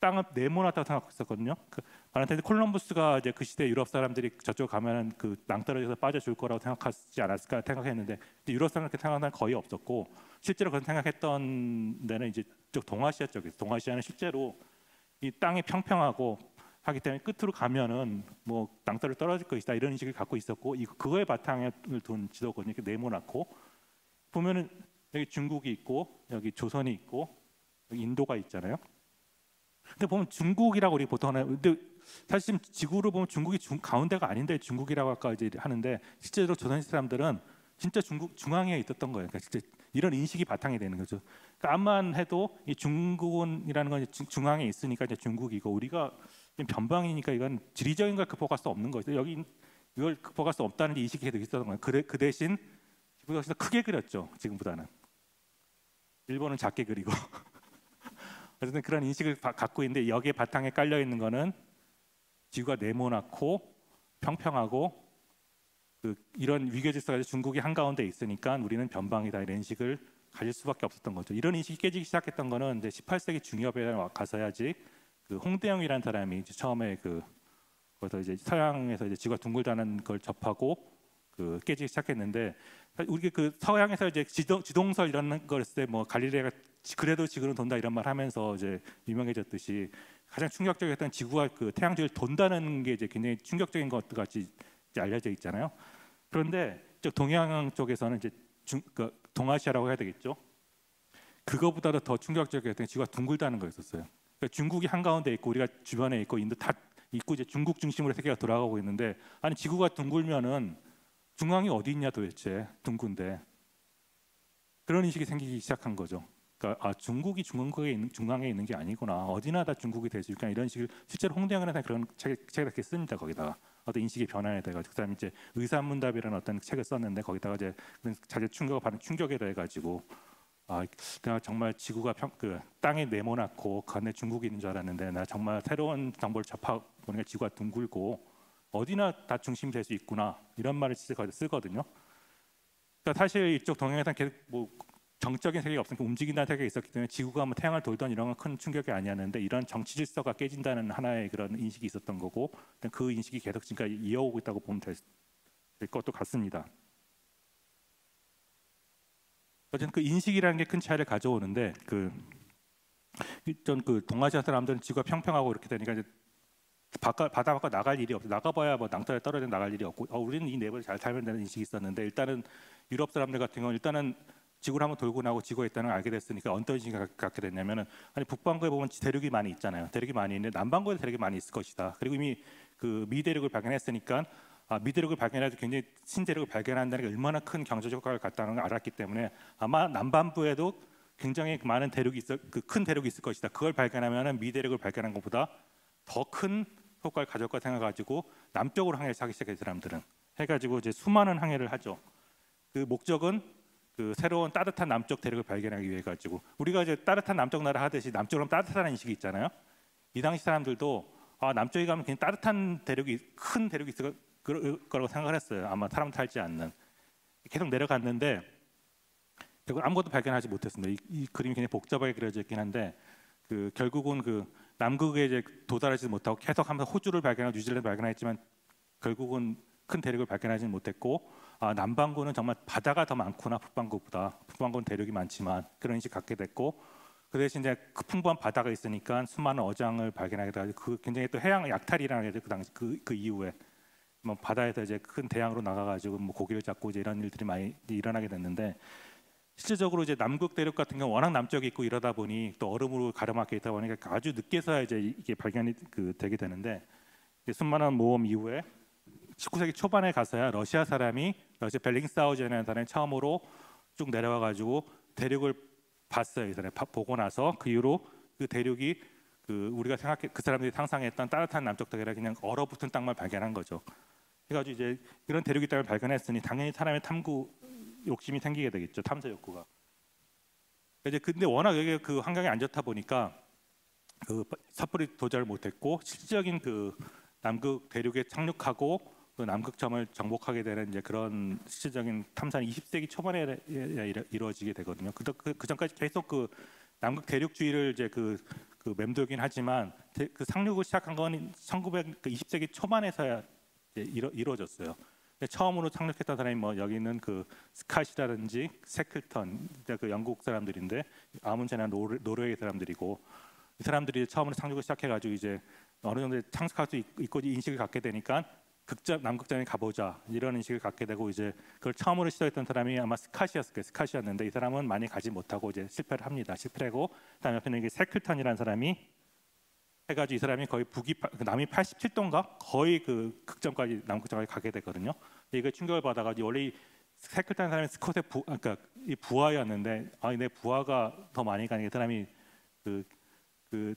땅을 네모났다고 생각하고 있었거든요. 바나테드 콜럼버스가 이제 그 시대 유럽 사람들이 저쪽 가면은 그 낭떠러지에서 빠져줄 거라고 생각하지 않았을까 생각했는데 유럽 사람들 그렇게 생각하는 사람 거의 없었고 실제로 그런 생각했던 데는 이제 쪽 동아시아 쪽에서 동아시아는 실제로 이 땅이 평평하고 하기 때문에 끝으로 가면은 뭐 낭떠러지 떨어질 것이다 이런 인식을 갖고 있었고 그거에 바탕을 둔 지도거든요. 이렇게 네모났고 보면은 여기 중국이 있고 여기 조선이 있고 여기 인도가 있잖아요. 근데 보면 중국이라고 우리 보통 하나요. 근데 사실 지금 지구로 보면 중국이 가운데가 아닌데 중국이라고 아까 이제 하는데 실제로 조선 사람들은 진짜 중국 중앙에 있었던 거예요. 그러니까 진짜 이런 인식이 바탕이 되는 거죠. 그러니까 암만 해도 이 중국이라는 건 중앙에 있으니까 이제 중국이고 우리가 변방이니까 이건 지리적인 걸 극복할 수 없는 거죠. 여기 이걸 극복할 수 없다는 인식이 계속 있었던 거예요. 그 대신 지구에서 크게 그렸죠. 지금보다는 일본은 작게 그리고. 어쨌든 그런 인식을 갖고 있는데 여기에 바탕에 깔려 있는 거는 지구가 네모나고 평평하고 이런 위계 질서가 중국이 한가운데 있으니까 우리는 변방이다 이런 인식을 가질 수밖에 없었던 거죠. 이런 인식이 깨지기 시작했던 거는 이제 18세기 중엽에 가서야지 그 홍대영이라는 사람이 이제 처음에 거기서 이제 서양에서 이제 지구가 둥글다는 걸 접하고 깨지기 시작했는데 우리 서양에서 이제 지동설 이런 걸 했을 때 뭐 갈릴레가 그래도 지구는 돈다 이런 말 하면서 이제 유명해졌듯이 가장 충격적이었던 지구가 태양 주위를 돈다는 게 이제 굉장히 충격적인 것 같이 이제 알려져 있잖아요. 그런데 동양 쪽에서는 이제 동아시아라고 해야 되겠죠. 그거보다도 더 충격적이었던 게 지구가 둥글다는 거였었어요. 그러니까 중국이 한가운데 있고 우리가 주변에 있고 인도 다 있고 이제 중국 중심으로 세계가 돌아가고 있는데 아니 지구가 둥글면은 중앙이 어디 있냐 도대체 둥근데 그런 인식이 생기기 시작한 거죠. 그러니까 중국이 중앙에 있는 게 아니구나. 어디나 다 중국이 될 수 있구나. 이런 식을 실제로 홍대영은 그런 책을 이렇게 씁니다. 거기다가 어떤 인식의 변화에 대해서 그 사람이 이제 의사문답이라는 어떤 책을 썼는데 거기다가 이제 자기 충격을 받은 충격에 대해 가지고 내가 정말 지구가 땅에 네모났고 그 안에 중국이 있는 줄 알았는데 나 정말 새로운 정보를 접하 보니까 지구가 둥글고 어디나 다 중심이 될 수 있구나 이런 말을 쓰거든요. 그러니까 사실 이쪽 동양에서는 계속 뭐 정적인 세계가 없으니까 움직인다는 세계가 있었기 때문에 지구가 뭐 태양을 돌던 이런 건 큰 충격이 아니었는데 이런 정치 질서가 깨진다는 하나의 그런 인식이 있었던 거고 그 인식이 계속 지금까지 이어오고 있다고 보면 될 것도 같습니다. 어쨌든 그 인식이라는 게 큰 차이를 가져오는데 동아시아 사람들은 지구가 평평하고 이렇게 되니까 이제 바다 밖으로 나갈 일이 없어. 나가봐야 뭐 낭떠러지에 떨어져 나갈 일이 없고 우리는 이 내부를 잘 살면 되는 인식이 있었는데 일단은 유럽 사람들 같은 경우는 일단은 지구를 한번 돌고 나고 지구가 있다는 걸 알게 됐으니까 어떤 인식이 갖게 됐냐면은 아니 북반구에 보면 대륙이 많이 있잖아요. 대륙이 많이 있는데 남반구에도 대륙이 많이 있을 것이다. 그리고 이미 미대륙을 발견했으니까 미대륙을 발견해도 굉장히 신대륙을 발견한다는 게 얼마나 큰 경제적 효과를 갖다는 걸 알았기 때문에 아마 남반부에도 굉장히 많은 대륙이 큰 대륙이 있을 것이다. 그걸 발견하면은 미대륙을 발견한 것보다 더 큰 효과를 가져올 거 생각가지고 남쪽으로 항해를 하기 시작해요. 사람들은 해가지고 이제 수많은 항해를 하죠. 그 목적은 새로운 따뜻한 남쪽 대륙을 발견하기 위해 가지고 우리가 이제 따뜻한 남쪽 나라 하듯이 남쪽으로 따뜻하다는 인식이 있잖아요. 이 당시 사람들도 남쪽에 가면 굉장히 따뜻한 큰 대륙이 있을 거라고 생각을 했어요. 아마 사람 살지 않는. 계속 내려갔는데 결국 아무것도 발견하지 못했습니다. 이 그림이 굉장히 복잡하게 그려져 있긴 한데 결국은 남극에 이제 도달하지 못하고 계속하면서 호주를 발견하고 뉴질랜드 발견했지만 결국은 큰 대륙을 발견하지는 못했고 남반구는 정말 바다가 더 많구나 북반구보다. 북반구는 대륙이 많지만 그런 인식 갖게 됐고 그 대신 이제 풍부한 바다가 있으니까 수많은 어장을 발견하게 돼가지고 굉장히 또 해양 약탈이라는 게 그 당시 그 이후에 뭐 바다에서 이제 큰 대양으로 나가가지고 뭐 고기를 잡고 이제 이런 일들이 많이 일어나게 됐는데 실질적으로 이제 남극 대륙 같은 경우 워낙 남쪽에 있고 이러다 보니 또 얼음으로 가려막혀 있다 보니까 아주 늦게서야 이제 이게 발견이 되게 되는데 수많은 모험 이후에 19세기 초반에 가서야 러시아 벨링사우젠이라는 사람이 처음으로 쭉 내려와 가지고 대륙을 봤어요. 이 사람이 보고 나서 그 이후로 그 대륙이 우리가 그 사람들이 상상했던 따뜻한 남쪽 대륙이라 그냥 얼어붙은 땅만 발견한 거죠. 그래가지고 이제 이런 대륙 땅을 발견했으니 당연히 사람의 탐구 욕심이 생기게 되겠죠. 탐사 욕구가. 이제 근데 워낙 여기 그 환경이 안 좋다 보니까 그 섣불리 도달을 못했고 실질적인 그 남극 대륙에 착륙하고 그 남극점을 정복하게 되는 이제 그런 실질적인 탐사는 20세기 초반에 이루어지게 되거든요. 그 전까지 계속 그 남극 대륙주의를 이제 그 맴돌긴 하지만 그 상륙을 시작한 건 20세기 초반에서야 이루어졌어요. 처음으로 착륙했던 사람이 뭐 여기는 그 스캇이라든지 세클턴, 그 영국 사람들인데 아문센은 노르웨이 사람들이고 이 사람들이 처음으로 착륙을 시작해가지고 이제 어느 정도 착륙할 수 있고 인식을 갖게 되니까 남극점에 가보자 이런 인식을 갖게 되고 이제 그걸 처음으로 시도했던 사람이 아마 스캇이었는데 이 사람은 많이 가지 못하고 이제 실패를 합니다. 실패하고 그다음에 옆에는 이게 세클턴이라는 사람이 해가지고 이 사람이 거의 남이 87도인가 거의 그 극점까지 남극점까지 가게 되거든요. 이거 충격을 받아가지고 원래 이 세클턴 사람이 스콧의 그러니까 이 부하였는데 내 부하가 더 많이 가니까 이 사람이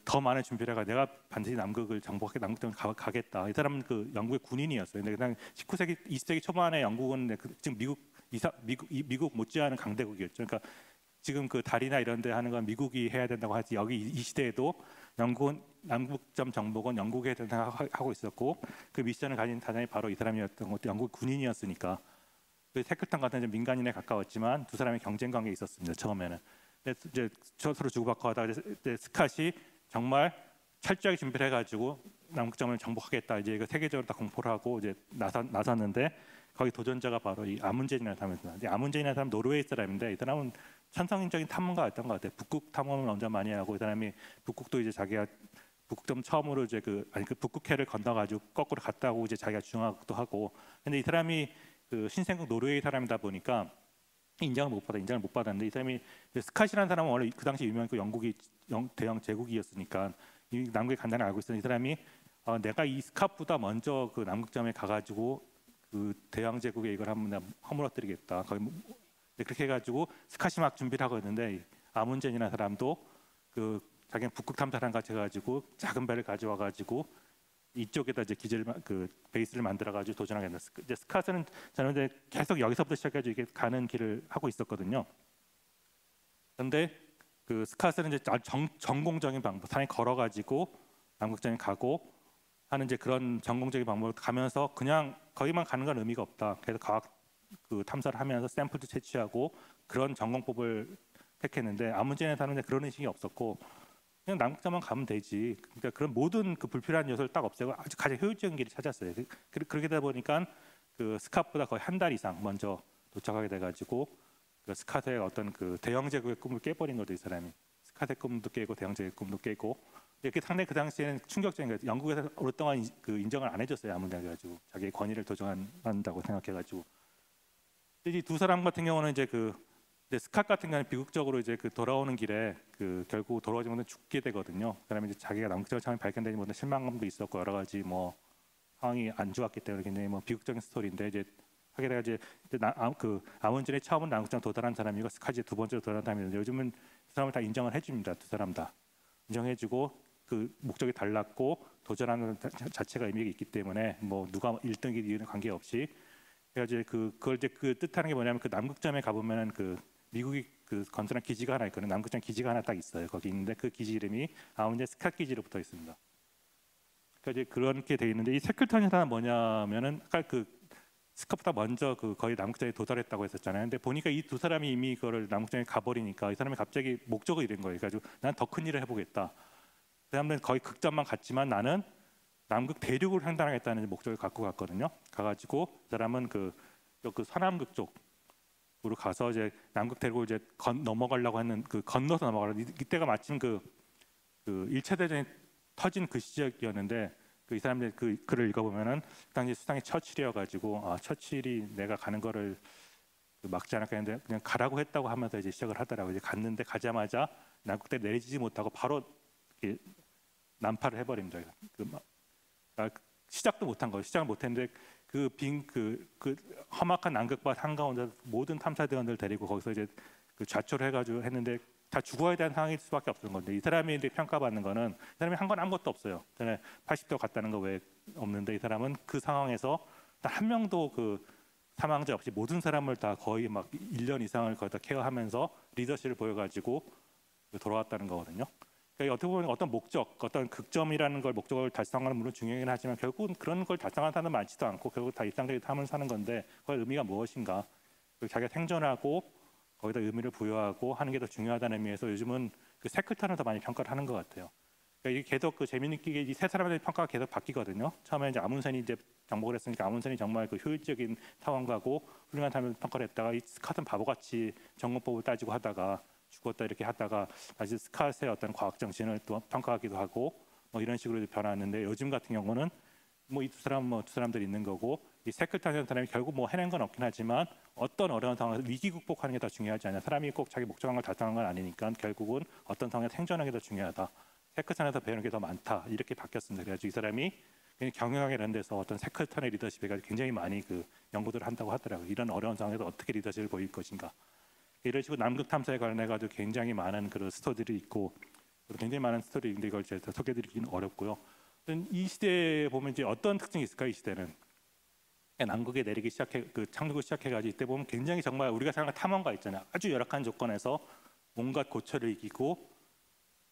더 많은 준비를 해가 내가 반드시 남극을 정복해 남극점을 가겠다. 이 사람은 그 영국의 군인이었어요. 근데 그냥 19세기, 20세기 초반에 영국은 지금 미국 못지않은 강대국이었죠. 그러니까 지금 그 달이나 이런 데 하는 건 미국이 해야 된다고 하지 여기 이 시대에도 영국은 남극점 정복은 영국이 해야 된다고 하고 있었고 그 미션을 가진 사람이 바로 이 사람이었던 것도 영국 군인이었으니까 그 세클턴 같은 민간인에 가까웠지만 두 사람의 경쟁 관계에 있었습니다. 처음에는. 이제 서로 주고받고 하다가 이제 스캇이 정말 철저하게 준비를 해가지고 남극점을 정복하겠다 이제 세계적으로 다 공포를 하고 이제 나섰는데 거기 도전자가 바로 이 아문젠이라는 사람이었습니다. 아문젠이라는 사람 노르웨이 사람인데 이 사람은 천성적인 탐험가였던 것 같아요. 북극 탐험을 완전 많이 하고 이 사람이 북극도 이제 자기가 북극점 처음으로 이제 그 북극해를 건너가지고 거꾸로 갔다 오고 이제 자기가 주장하기도 하고 근데 이 사람이 그 신생국 노르웨이 사람이다 보니까 인정을 못 받았는데 이 사람이 스캇이라는 사람은 원래 그 당시 유명한 그 영국이 대영 제국이었으니까 이 남극에 간다는 알고 있었는데 이 사람이 내가 이 스캇보다 먼저 그 남극점에 가가지고 그 대영 제국에 이걸 한번 허물어뜨리겠다. 거의 그렇게 해가지고 스캇이 막 준비를 하고 있는데 아문젠이라는 사람도 그 자기는 북극 탐사랑 같이 해가지고 작은 배를 가져와가지고 이쪽에다 이제 그 베이스를 만들어가지고 도전하게 됐어요. 이제 스캇은 저는 이제 계속 여기서부터 시작해가지고 이게 가는 길을 하고 있었거든요. 그런데 그 스캇은 이제 전공적인 방법, 산에 걸어가지고 남극점에 가고 하는 이제 그런 전공적인 방법을 가면서 그냥 거기만 가는 건 의미가 없다. 그래서 과학 그 탐사를 하면서 샘플도 채취하고 그런 전공법을 택했는데 아문젠의 사람은 그런 의식이 없었고. 그냥 남극점만 가면 되지. 그러니까 그런 모든 그 불필요한 요소를 딱 없애고 아주 가장 효율적인 길을 찾았어요. 그렇게 되다 보니까 그 스캇보다 거의 한 달 이상 먼저 도착하게 돼가지고 그 스캇의 어떤 그 대영 제국의 꿈을 깨버린 거죠 이 사람이. 스캇의 꿈도 깨고 대영 제국의 꿈도 깨고. 이렇게 상당히 그 당시에는 충격적인 거예요. 영국에서 오랫동안 그 인정을 안 해줬어요 아무튼 가지고 자기의 권위를 도전한다고 생각해가지고. 이 두 사람 같은 경우는 이제 근데 스캇 같은 경우는 비극적으로 이제 그 돌아오는 길에 그 결국 돌아오지 못해 죽게 되거든요. 그다음에 이제 자기가 남극점을 처음에 발견되지 못한 실망감도 있었고 여러 가지 뭐 상황이 안 좋았기 때문에 굉장히 뭐 비극적인 스토리인데 이제 하게 돼가 이제 그 아문젠이 처음은 남극점 도달한 사람이고 스캇이 두 번째로 도달한 사람인데 요즘은 그 사람을 다 인정을 해줍니다. 두 사람 다 인정해주고 그 목적이 달랐고 도전하는 자체가 의미가 있기 때문에 뭐 누가 1등이 이유는 관계없이 그래서 그걸 이제 그 뜻하는 게 뭐냐면 그 남극점에 가보면은 그 미국이 그 건설한 기지가 하나 있거든요. 남극점 기지가 하나 딱 있어요. 거기 있는데 그 기지 이름이 아문젠 스캇 기지로 붙어 있습니다. 그러니까 이제 그렇게 돼 있는데 이 세클턴이 사람 뭐냐면은 아까 그 스캇보다 먼저 그 거의 남극점에 도달했다고 했었잖아요. 근데 보니까 이 두 사람이 이미 그거를 남극점에 가버리니까 이 사람이 갑자기 목적을 잃은 거예요. 그래가지고 난 더 큰 일을 해보겠다. 그 사람들은 거의 극점만 갔지만 나는 남극 대륙을 횡단하겠다는 목적을 갖고 갔거든요. 가가지고 그 사람은 그 서남극 쪽으로 가서 이제 남극 대륙을 이제 넘어가려고 하는 그 건너서 넘어가려고 이때가 마침 그 1차 대전이 터진 그 시절이었는데 이 사람들 그 글을 읽어보면은 그 당시 수상이 처칠이어가지고 처칠이 내가 가는 거를 막지 않을까 했는데 그냥 가라고 했다고 하면서 이제 시작을 하더라고요. 이제 갔는데 가자마자 남극대 내리지 못하고 바로 이렇게 난파를 해버립니다. 시작도 못한 거예요. 시작을 못했는데 그 험악한 남극밭 한가운데 모든 탐사대원들 데리고 거기서 이제 그 좌초를 해가지고 했는데 다 죽어야 되는 상황일 수밖에 없는 건데 이 사람이 이제 평가받는 거는 이 사람이 한 건 아무것도 없어요. 80도 갔다는 거 외에 없는데 이 사람은 그 상황에서 단 한 명도 그 사망자 없이 모든 사람을 다 거의 막 1년 이상을 거의 다 케어하면서 리더십을 보여가지고 돌아왔다는 거거든요. 그러니까 어떻게 보면 어떤 목적, 어떤 극점이라는 걸 목적을 달성하는 물론 중요하긴 하지만 결국은 그런 걸 달성하는 사람은 많지도 않고 결국 다 일상적인 삶을 사는 건데 그의 의미가 무엇인가? 자기가 생존하고 거기다 의미를 부여하고 하는 게 더 중요하다는 의미에서 요즘은 그 세클턴을 더 많이 평가를 하는 것 같아요. 그러니까 이게 계속 그 재미있게 이 세 사람의 평가가 계속 바뀌거든요. 처음에 이제 아문센이 이제 정복을 했으니까 아문센이 정말 그 효율적인 사원가고 훌륭한 사람을 평가를 했다가 이 스캇은 바보같이 정권법을 따지고 하다가 죽었다 이렇게 하다가 다시 스캇의 어떤 과학 정신을 또 평가하기도 하고 뭐 이런 식으로 변화했는데 요즘 같은 경우는 뭐 이 두 사람들이 있는 거고 이 세클턴이라는 사람이 결국 뭐 해낸 건 없긴 하지만 어떤 어려운 상황에서 위기 극복하는 게 더 중요하지 않냐. 사람이 꼭 자기 목적한 걸 달성한 건 아니니까 결국은 어떤 상황에서 생존하는 게 더 중요하다. 세클턴에서 배우는 게 더 많다. 이렇게 바뀌었습니다. 그래가지고 이 사람이 경영학 이런 데서 어떤 세클턴의 리더십에 굉장히 많이 그 연구들을 한다고 하더라고요. 이런 어려운 상황에서 어떻게 리더십을 보일 것인가. 이런 식으로 남극 탐사에 관련해 가지고 굉장히 많은 그런 스토리들이 있고 굉장히 많은 스토리인데 이걸 제가 소개드리기는 어렵고요. 이 시대에 보면 이제 어떤 특징이 있을까요? 이 시대는 남극에 내리기 시작해 그 착륙을 시작해가지고 이때 보면 굉장히 정말 우리가 생각하는 탐험가 있잖아요. 아주 열악한 조건에서 온갖 고초를 이기고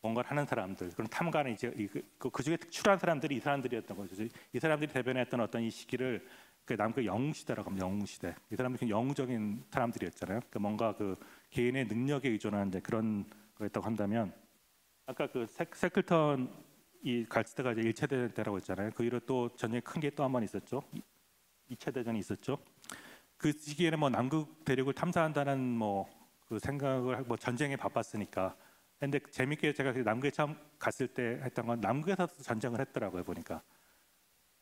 뭔가를 하는 사람들 그런 탐관은 이제 그 중에 특출한 사람들이 이 사람들이었던 거죠. 이 사람들이 대변했던 어떤 이 시기를 그 남극 영웅시대라고 합니다. 영웅시대. 이 사람들이 영웅적인 사람들이었잖아요. 그 뭔가 그 개인의 능력에 의존하는 이제 그런 거였다고 한다면 아까 그 세클턴 이 갔을 때가 이제 1차 대전 때라고 했잖아요. 그 이후로 또 전쟁이 큰 게 또 한 번 있었죠. 2차 대전이 있었죠. 그 시기에는 뭐 남극 대륙을 탐사한다는 뭐 그 생각을 뭐 전쟁에 바빴으니까. 근데 재밌게 제가 남극에 처음 갔을 때 했던 건 남극에서도 전쟁을 했더라고요. 보니까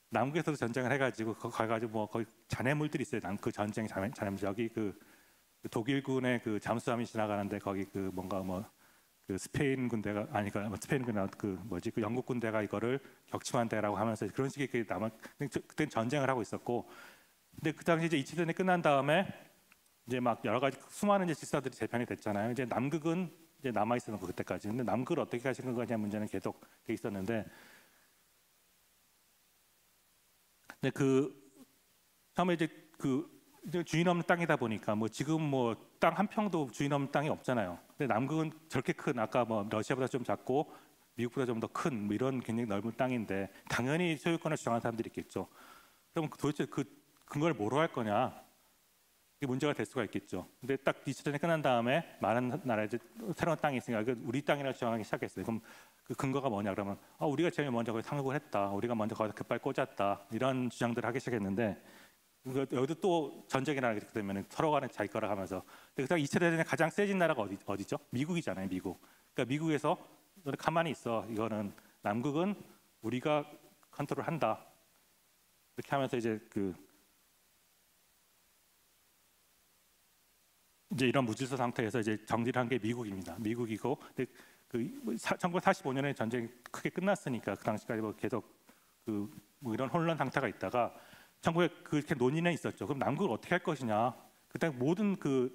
남극에서도 전쟁을 해가지고 거기 가가지고 뭐 거기 잔해물들이 있어요. 그 전쟁 잔해물 여기 그 독일군의 그 잠수함이 지나가는데 거기 그 뭔가 뭐 그 스페인 군대가 아니까 스페인 군대 그 뭐지 그 영국 군대가 이거를 격침한다라고 하면서 그런 식의 그 그때 전쟁을 하고 있었고 근데 그 당시 이제 2차 대전이 끝난 다음에 이제 막 여러 가지 수많은 이제 질서들이 재편이 됐잖아요. 이제 남극은 이제 남아 있었던 거 그때까지. 근데 남극을 어떻게 가시는 거냐 문제는 계속 돼 있었는데 근데 그 처음에 이제 그 주인 없는 땅이다 보니까 뭐 지금 뭐 땅 한 평도 주인 없는 땅이 없잖아요. 근데 남극은 저렇게 큰 아까 뭐 러시아보다 좀 작고 미국보다 좀 더 큰 뭐 이런 굉장히 넓은 땅인데 당연히 소유권을 주장하는 사람들이 있겠죠. 그럼 도대체 그 근거를 뭐로 할 거냐? 이게 문제가 될 수가 있겠죠. 근데 딱 2차 대전이 끝난 다음에 많은 나라에 이제 새로운 땅이 있으니까 우리 땅이라고 주장하기 시작했어요. 그럼 그 근거가 뭐냐 그러면 우리가 제일 먼저 거기 상륙을 했다. 우리가 먼저 거기서 깃발 꽂았다. 이런 주장들을 하기 시작했는데 여기도 또 전쟁이나 이렇게 되면 서로 간에 자기 거라 하면서 그래서 2차 대전에 가장 세진 나라가 어디죠? 미국이잖아요. 미국. 그러니까 미국에서 너네 가만히 있어. 이거는 남극은 우리가 컨트롤한다. 이렇게 하면서 이제 이제 이런 무질서 상태에서 이제 정리를 한 게 미국입니다. 미국이고, 근데 그 1945년에 전쟁이 크게 끝났으니까 그 당시까지 뭐 계속 뭐 이런 혼란 상태가 있다가 1900 그렇게 논의는 있었죠. 그럼 남극을 어떻게 할 것이냐? 그때 모든 그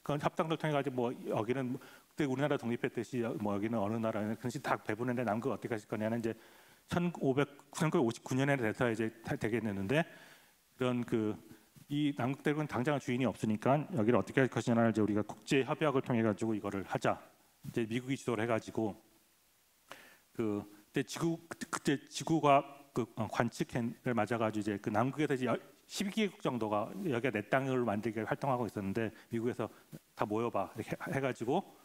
협상들 통해 가지고 뭐 여기는 그때 우리나라 독립했듯이 뭐 여기는 어느 나라는 그런 식다 배분했는데 남극을 어떻게 하실 거냐는 이제 1959년에 돼서 이제 되게 됐는데 그런 이 남극 대륙은 당장 주인이 없으니까 여기를 어떻게 할 것이냐를 이제 우리가 국제 협약을 통해 가지고 이거를 하자. 이제 미국이 지도를 해가지고 그때 지구가 관측을 맞아가지고 이제 그 남극에서 이제 12개국 정도가 여기가 내 땅을 만들게 활동하고 있었는데 미국에서 다 모여봐 이렇게 해가지고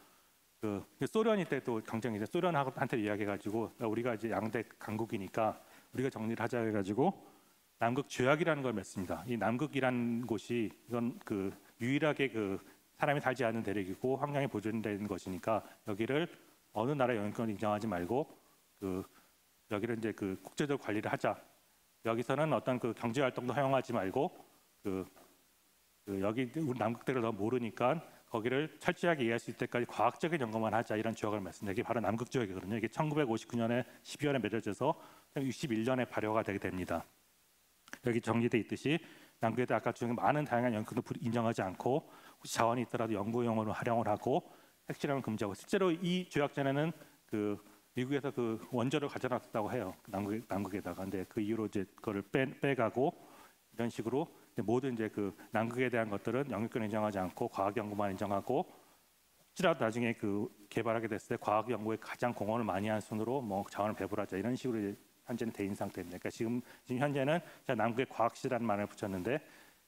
소련이 때 또 경쟁이 소련한테 이야기해가지고 우리가 이제 양대 강국이니까 우리가 정리를 하자 해가지고 남극 조약이라는 걸 맺습니다. 이 남극이라는 곳이 이건 유일하게 사람이 살지 않는 대륙이고 환경이 보존되는 것이니까 여기를 어느 나라 영향권을 인정하지 말고 여기를 이제 국제적 관리를 하자. 여기서는 어떤 경제 활동도 허용하지 말고 여기 우리 남극대를 더 모르니까 거기를 철저하게 이해할 수 있을 때까지 과학적인 연구만 하자 이런 조약을 맺습니다. 이게 바로 남극 조약이거든요. 이게 1959년에 12월에 맺어져서 61년에 발효가 되게 됩니다. 여기 정리돼 있듯이 남극에도 아까 중에 많은 다양한 연구도 인정하지 않고 혹시 자원이 있더라도 연구용으로 활용을 하고 핵실험을 금지하고 실제로 이 조약 전에는 미국에서 원조를 가져놨다고 해요. 남극에다가. 근데 그 이후로 이제 그거를 빼가고 이런 식으로 모든 이제 그 남극에 대한 것들은 영유권 인정하지 않고 과학 연구만 인정하고 혹시라도 나중에 그 개발하게 됐을 때 과학 연구에 가장 공헌을 많이 한 순으로 뭐 자원을 배분하자 이런 식으로 이제 현재는 돼 있는 상태입니다. 그러니까 지금 현재는 제가 남극의 과학시라는 말을 붙였는데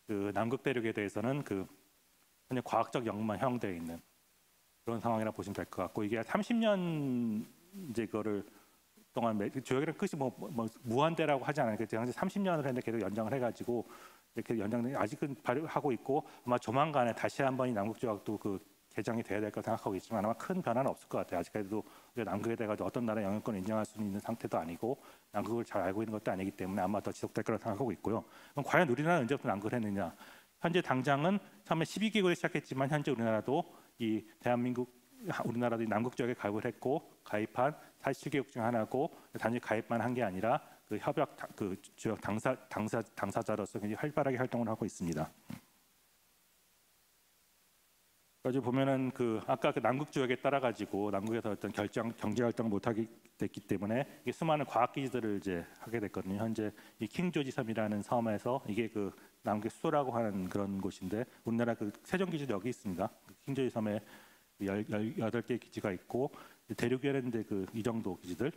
그 남극 대륙에 대해서는 그 그냥 과학적 연구만 허용되어 있는 그런 상황이라 보시면 될 것 같고 이게 30년 이제 그거를 동안 조약이랑 끝이 뭐 무한대라고 하지 않아요. 그래서 현재 30년을 했는데 계속 연장을 해가지고 이렇게 연장 아직은 발효하고 있고 아마 조만간에 다시 한번 이 남극 조약도 그 개정이 돼야 될 거 생각하고 있지만 아마 큰 변화는 없을 것 같아요. 아직까지도 남극에 대해 가지고 어떤 나라 영향권을 인정할 수 있는 상태도 아니고 남극을 잘 알고 있는 것도 아니기 때문에 아마 더 지속될 거라고 생각하고 있고요. 그럼 과연 우리나라는 언제부터 남극을 했느냐? 현재 당장은 처음에 12개국에 시작했지만 현재 우리나라도 이 대한민국 우리나라도 이 남극 조약에 가입을 했고 가입한 47개국 중 하나고 단지 가입만 한 게 아니라 그 협약 그 조약 당사자로서 굉장히 활발하게 활동을 하고 있습니다. 그래서 보면은 그 아까 그 남극 조약에 따라 가지고 남극에서 어떤 경제 활동을 못 하게 됐기 때문에 이게 수많은 과학 기지들을 이제 하게 됐거든요. 현재 이 킹조지 섬이라는 섬에서 이게 그 남극의 수도라고 하는 그런 곳인데 우리나라 그 세종 기지도 여기 있습니다. 킹조지 섬에 18개 기지가 있고 대륙에는 이제 그 이 정도 기지들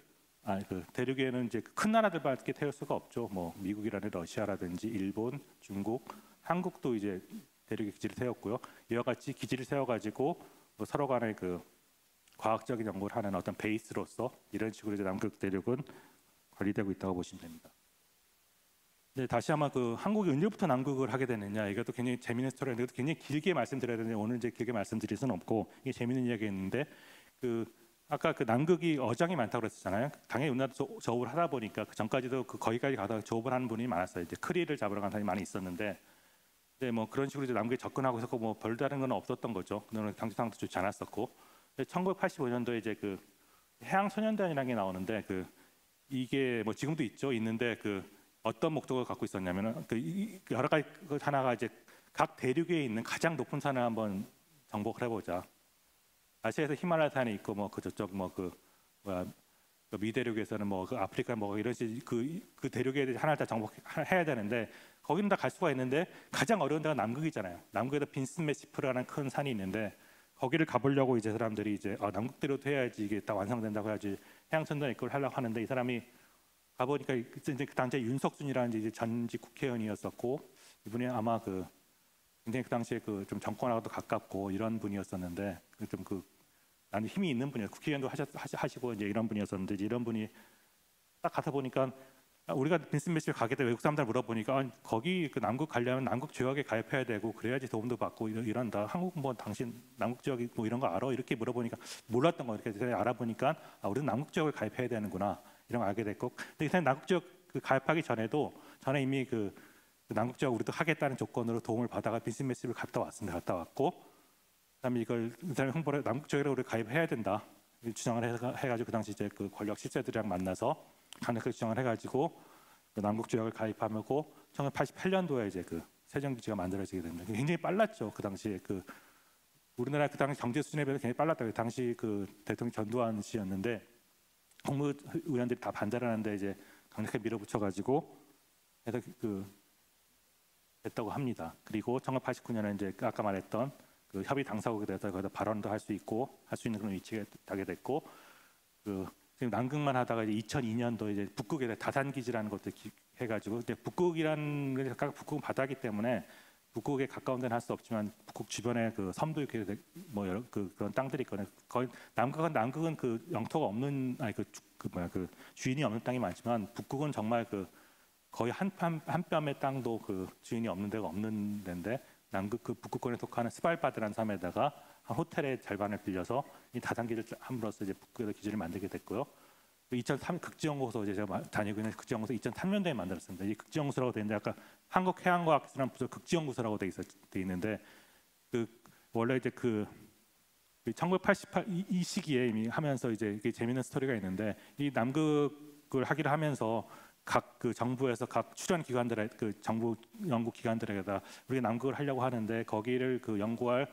그 대륙에는 이제 큰 나라들밖에 태울 수가 없죠. 뭐 미국이라는 러시아라든지 일본, 중국, 한국도 이제 대륙에 기지를 세웠고요. 이와 같이 기지를 세워가지고 뭐 서로 간의 그 과학적인 연구를 하는 어떤 베이스로서 이런 식으로 이제 남극 대륙은 관리되고 있다고 보시면 됩니다. 네, 다시 한번 그 한국이 언제부터 남극을 하게 됐느냐 이것도 굉장히 재미있는 스토리인데 이것도 굉장히 길게 말씀드려야 되는데 오늘 이제 길게 말씀드릴 수는 없고 이게 재미있는 이야기였는데 그 아까 그 남극이 어장이 많다고 그랬잖아요. 당연히 우리나라도 조업을 하다 보니까 그 전까지도 그 거기까지 가다가 조업을 하는 분이 많았어요. 이제 크리를 잡으러 가는 사람이 많이 있었는데, 네, 뭐 그런 식으로 이제 남극에 접근하고 있었고 뭐 별다른 건 없었던 거죠. 그는 경제상도 좋지 않았었고, 1985년도에 이제 그 해양 소년단이라는 게 나오는데 그 이게 뭐 지금도 있는데 그 어떤 목적을 갖고 있었냐면은 그 여러 가지 하나가 이제 각 대륙에 있는 가장 높은 산을 한번 정복을 해보자. 아시아에서 히말라야 산이 있고 뭐 그 저쪽 뭐 그 뭐야 그 미대륙에서는 뭐 그 아프리카 뭐 이런 식 그 대륙에 대해서 하나를 다 정복해야 되는데 거기는 다 갈 수가 있는데 가장 어려운 데가 남극이잖아요. 남극에도 빈슨 메시프라는 큰 산이 있는데 거기를 가보려고 이제 사람들이 이제 남극대로도 해야지 이게 다 완성된다고 해야지 해양선단 입구를 하려고 하는데 이 사람이 가보니까 이제 그 당시에 윤석순이라는 이제 전직 국회의원이었었고 이분이 아마 그 굉장히 그 당시에 그 좀 정권하고도 가깝고 이런 분이었었는데 좀 그 나는 힘이 있는 분이었어요. 국회의원도 하시고 이제 이런 분이었었는데 이제 이런 분이 딱 가서 보니까 우리가 빈슨 메시를 가게 돼 외국 사람들 물어보니까 거기 그 남극 가려면 남극 조약에 가입해야 되고 그래야지 도움도 받고 이런다. 한국 뭐 당신 남극 조약 뭐 이런 거 알아? 이렇게 물어보니까 몰랐던 거 이렇게 알아보니까 우리는 남극 조약을 가입해야 되는구나 이런 거 알게 됐고. 근데 이 남극 조약 그 가입하기 전에도 전에 이미 그 남극 조약 우리도 하겠다는 조건으로 도움을 받아가 빈슨 메시를 갔다 왔습니다. 갔다 왔고. 그다음에 이걸 이 사람이 홍보를 남극 조약에 우리 가입해야 된다 주장을 해가지고 그 당시 이제 그 권력 실세들이랑 만나서 강력하게 주장을 해가지고 그 남극 조약을 가입하고 1988년도에 이제 그 세종기지가 만들어지게 됩니다. 굉장히 빨랐죠. 그 당시에 그 우리나라 그 당시 경제 수준에 비해서 굉장히 빨랐다. 그 당시 그 대통령 전두환 씨였는데 국무위원들이 다 반대를 하는데 이제 강력하게 밀어붙여가지고 해서 그 됐다고 합니다. 그리고 1989년에 이제 아까 말했던 그 협의 당사국에 대해서 거기다 발언도 할 수 있고 할 수 있는 그런 위치에 가게 됐고 그 지금 남극만 하다가 이제 2002년도 이제 북극에 대해 다산 기지라는 것도 해가지고 근데 북극이라는 게 각각 북극은 바다기 때문에 북극에 가까운 데는 할 수 없지만 북극 주변에 그 섬도 이렇게 뭐 여러 그런 땅들이 있거든요. 거의 남극은 그 영토가 없는 그 주인이 없는 땅이 많지만 북극은 정말 그 거의 한 뼘의 땅도 그 주인이 없는 데가 없는 데인데. 남극 그 북극권에 속하는 스발바드라는 섬에다가 한 호텔의 절반을 빌려서 이 다단기를 함으로써 이제 북극에서 기지를 만들게 됐고요. 2003 극지연구소 이제 제가 다니고 있는 극지연구소 2003년도에 만들었습니다. 이 극지연구소라고 돼 있는데 아까 한국해양과학기술원 부서 극지연구소라고 돼 있는데 그 원래 이제 그 1988 이 시기에 이미 하면서 이제 이게 재미있는 스토리가 있는데 이 남극을 하기로 하면서 각 그 정부에서 각 출연 기관들의 그 정부 연구 기관들에게다 우리가 남극을 하려고 하는데 거기를 그 연구할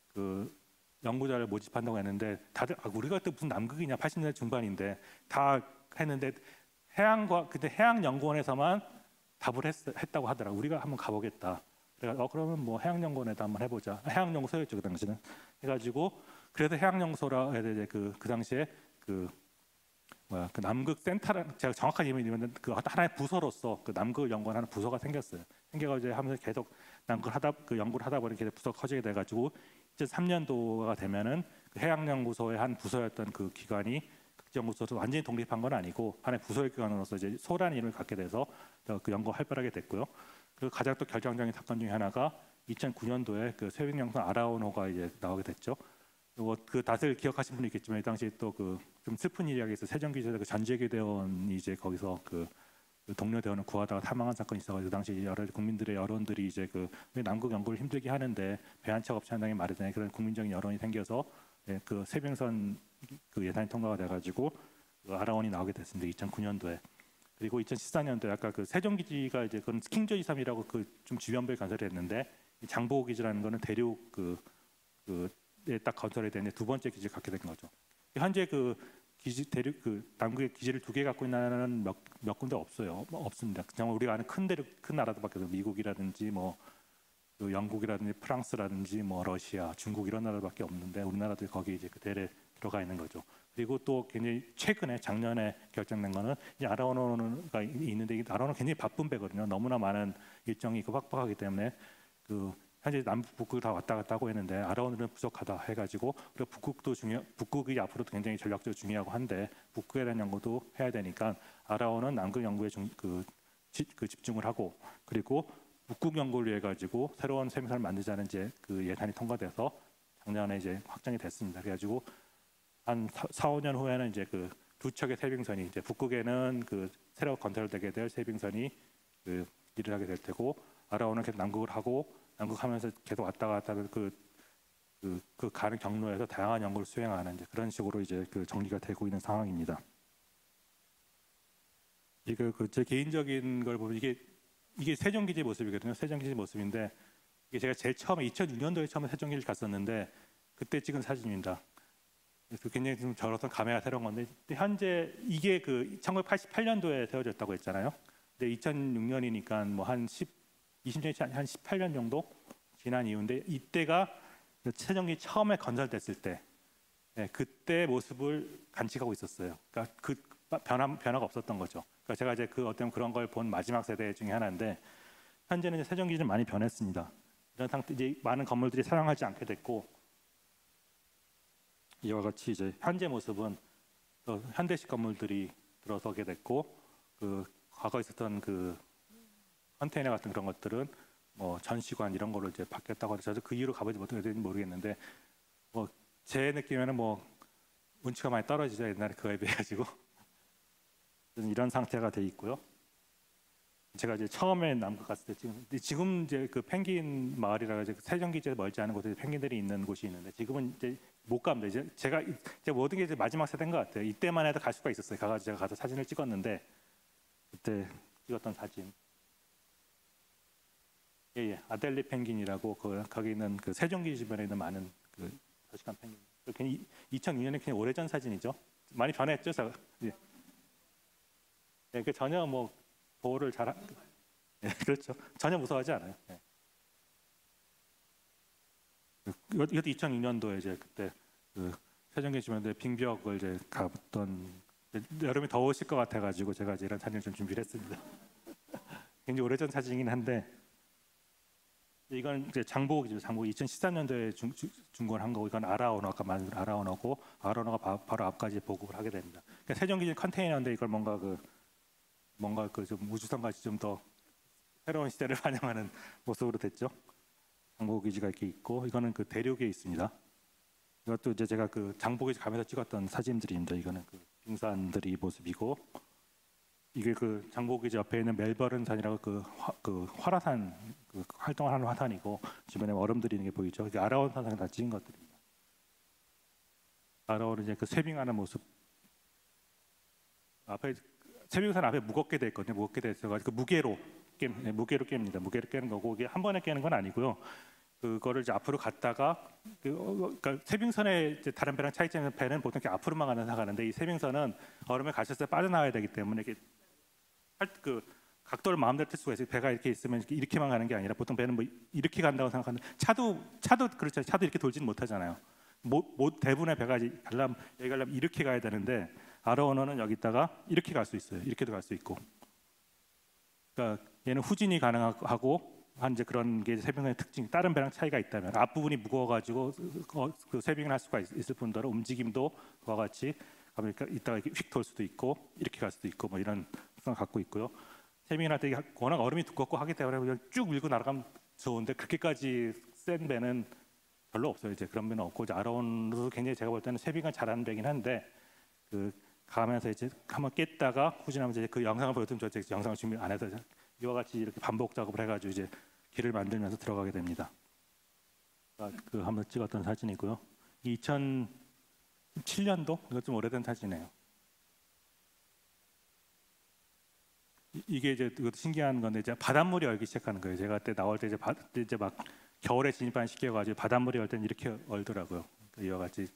그 연구자를 모집한다고 했는데 다들 우리가 그때 무슨 남극이냐 80년대 중반인데 다 했는데 그때 해양연구원에서만 답을 했다고 하더라고. 우리가 한번 가보겠다. 그래서 그러면 뭐 해양연구원에도 한번 해보자. 해양연구소였죠 그 당시는. 해가지고 그래서 해양연구소라 이제 그 당시에 그 남극 센터라는 제가 정확한 이름은 그 하나의 부서로서 그 남극 연구원 하는 부서가 생겼어요. 생겨가지고 하면서 계속 연구를 하다 보니 계속 부서가 커지게 돼가지고 2003년도가 되면은 그 해양연구소의 한 부서였던 그 기관이 극지연구소에서 완전히 독립한 건 아니고 하나의 부서의 기관으로서 이제 소라는 이름을 갖게 돼서 그 연구가 활발하게 됐고요. 그리고 가장 또 결정적인 사건 중에 하나가 2009년도에 그 쇠빙양성 아라오노가 이제 나오게 됐죠. 그 다들 기억하시는 분이 있겠지만 이 당시 또 그 좀 슬픈 이야기가 있어. 세종기지에서 그 전재규 대원이 이제 거기서 그 동료 대원을 구하다가 사망한 사건이 있어가지고 그 당시 여러 국민들의 여론들이 이제 그 남극 연구를 힘들게 하는데 배 한 척 없이 한다는 게 말이 되냐 그런 국민적인 여론이 생겨서 그 쇠빙선 그 예산이 통과가 돼가지고 그 아라온이 나오게 됐습니다. 2009년도에. 그리고 2014년도에 아까 그 세종기지가 이제 그건 킹조 23이라고 그 좀 주변부에 건설이 됐는데 장보고 기지라는 거는 대륙 그에 딱 건설이 되는 두 번째 기지를 갖게 된 거죠. 현재 그 기지 대륙 그 남극의 기지를 2개 갖고 있는 나라는 몇 군데 없어요. 없습니다. 정말 우리가 아는 큰 나라들밖에 없어요. 미국이라든지 뭐 그 영국이라든지 프랑스라든지 뭐 러시아, 중국 이런 나라밖에 없는데 우리나라도 거기 이제 그 대에 들어가 있는 거죠. 그리고 또 굉장히 최근에 작년에 결정된 거는 이제 아라오노가 있는데 아라오노는 굉장히 바쁜 배거든요. 너무나 많은 일정이 확보하기 때문에 그 현재 남북 북극을 다 왔다 갔다 하고 있는데 아라오노는 부족하다 해가지고 그리고 북극이 앞으로도 굉장히 전략적으로 중요하고 한데 북극에 대한 연구도 해야 되니까 아라오는 남극 연구에 집중을 하고 그리고 북극 연구를 위해 가지고 새로운 쇠빙선을 만들자는 이제 그 예산이 통과돼서 작년에 이제 확정이 됐습니다. 그래가지고 한 4, 5년 후에는 이제 그 두 척의 쇠빙선이 이제 북극에는 그 새로 건설되게 될 쇠빙선이 그 일을 하게 될 테고 아라오는 계속 남극을 하고 남극하면서 계속 왔다 갔다 그 가는 경로에서 다양한 연구를 수행하는 이제 그런 식으로 이제 그 정리가 되고 있는 상황입니다. 이거 제 개인적인 걸 보면 이게 세종기지 모습이거든요. 세종기지 모습인데 이게 제가 제일 처음에 2006년도에 처음에 세종기지를 갔었는데 그때 찍은 사진입니다. 그래서 굉장히 좀 저로서 감회가 새로운 건데 현재 이게 그 1988년도에 세워졌다고 했잖아요. 근데 2006년이니까 뭐 한 20년이 한 18년 정도 지난 이후인데 이때가 세종기지 처음에 건설됐을 때 그때 모습을 간직하고 있었어요. 그러니까 그 변화가 없었던 거죠. 그러니까 제가 이제 그 어떤 그런 걸 본 마지막 세대 중에 하나인데 현재는 세종기지는 많이 변했습니다. 이런 상태 이제 많은 건물들이 사용하지 않게 됐고 이와 같이 이제 현재 모습은 또 현대식 건물들이 들어서게 됐고 그 과거에 있었던 그 컨테이너 같은 그런 것들은 뭐 전시관 이런 거로 이제 바뀌었다고 해서 저도 그 이후로 가보지 못하게 되는지 모르겠는데 뭐 제 느낌에는 뭐 운치가 많이 떨어지죠. 옛날에 그거에 비해 가지고 이런 상태가 돼 있고요. 제가 이제 처음에 남극 갔을 때 지금 이제 그 펭귄 마을이라고 이제 세종기지에 멀지 않은 곳에 펭귄들이 있는 곳이 있는데 지금은 이제 못 갑니다. 이제 제가 모든 게 이제 마지막 세대인 것 같아요. 이때만 해도 갈 수가 있었어요. 가가지고 제가 가서 사진을 찍었는데 그때 찍었던 사진. 예. 아델리 펭귄이라고 거기 있는 그 세종기지 주변에 있는 많은 그 서식한 펭귄. 괜히 2006년에 그냥 오래전 사진이죠. 많이 변했죠, 제가. 예. 예, 그 전혀 뭐 보호를 예, 그렇죠. 전혀 무서워하지 않아요. 예. 이것도 2006년도에 이제 그때 그 세종기지 주변에 빙벽을 이제 가봤던 여름이 더우실 것 같아가지고 제가 이제 이런 사진을 좀 준비를 했습니다. 굉장히 오래전 사진이긴 한데. 이건 이제 장보고 2013년도에 준공한 거고 이건 아라오노 아까 말한 아라오노고 아라오노가 바로 앞까지 보급을 하게 됩니다. 그러니까 세종기지 컨테이너인데 이걸 뭔가 그 좀 우주선 같이 좀 더 새로운 시대를 반영하는 모습으로 됐죠. 장보고 기지가 이렇게 있고 이거는 그 대륙에 있습니다. 이것도 이제 제가 그 장보고 기지 가면서 찍었던 사진들입니다. 이거는 그 빙산들이 모습이고. 이게 그 장보기지 옆에 있는 멜버른 산이라고 그 활화산 그 활동을 하는 화산이고 주변에 얼음들이 있는 게 보이죠. 이게 아라온 산상에 다 찍은 것들입니다. 아라온은 이제 그 쇠빙하는 모습. 앞에 쇠빙산 앞에 무겁게 돼 있거든요. 무겁게 돼 있어가지고 무게로 깹니다. 무게로 깨는 거고 이게 한 번에 깨는 건 아니고요. 그거를 이제 앞으로 갔다가 그러니까 쇠빙선의 이제 다른 배랑 차이점은 배는 보통 이렇게 앞으로만 가는 이 쇠빙선은 얼음에 갇혔을 때 빠져나와야 되기 때문에 이렇게 각도를 마음대로 틀 수가 있어요. 배가 이렇게 있으면 이렇게만 가는 게 아니라 보통 배는 뭐 이렇게 간다고 생각하는데 차도 그렇죠. 차도 이렇게 돌지는 못하잖아요. 대부분의 배가 가려면 여기 가려면 이렇게 가야 되는데 아로 언어는 여기다가 이렇게 갈 수 있어요. 이렇게도 갈 수 있고. 그러니까 얘는 후진이 가능하고 한 이제 그런 게 세빙의 특징. 다른 배랑 차이가 있다면 앞부분이 무거워가지고 그 세빙을 할 수가 있을 뿐더러 움직임도 그와 같이 그러니까 이따가 이렇게 휙 돌 수도 있고 이렇게 갈 수도 있고 뭐 이런 특성을 갖고 있고요. 세빙을 할 때 워낙 얼음이 두껍고 하기 때문에 그냥 쭉 밀고 날아가면 좋은데 그렇게까지 센 배는 별로 없어요. 이제 그런 배는 없고 아로온도 굉장히 제가 볼 때는 세빙을 잘하는 배긴 한데 그 가면서 이제 한번 깼다가 후진하면서 이제 그 영상을 보여드리면 저 영상을 준비 안 해서 이와 같이 이렇게 반복 작업을 해가지고 이제 길을 만들면서 들어가게 됩니다. 그 한번 찍었던 사진이고요. 2017년도 이거 좀 오래된 사진이에요. 이게 이제 이것도 신기한 건데 이제 바닷물이 얼기 시작하는 거예요. 제가 그때 나올 때 이제 막 겨울에 진입한 시기여가지고 바닷물이 얼 때는 이렇게 얼더라고요. 이와 같이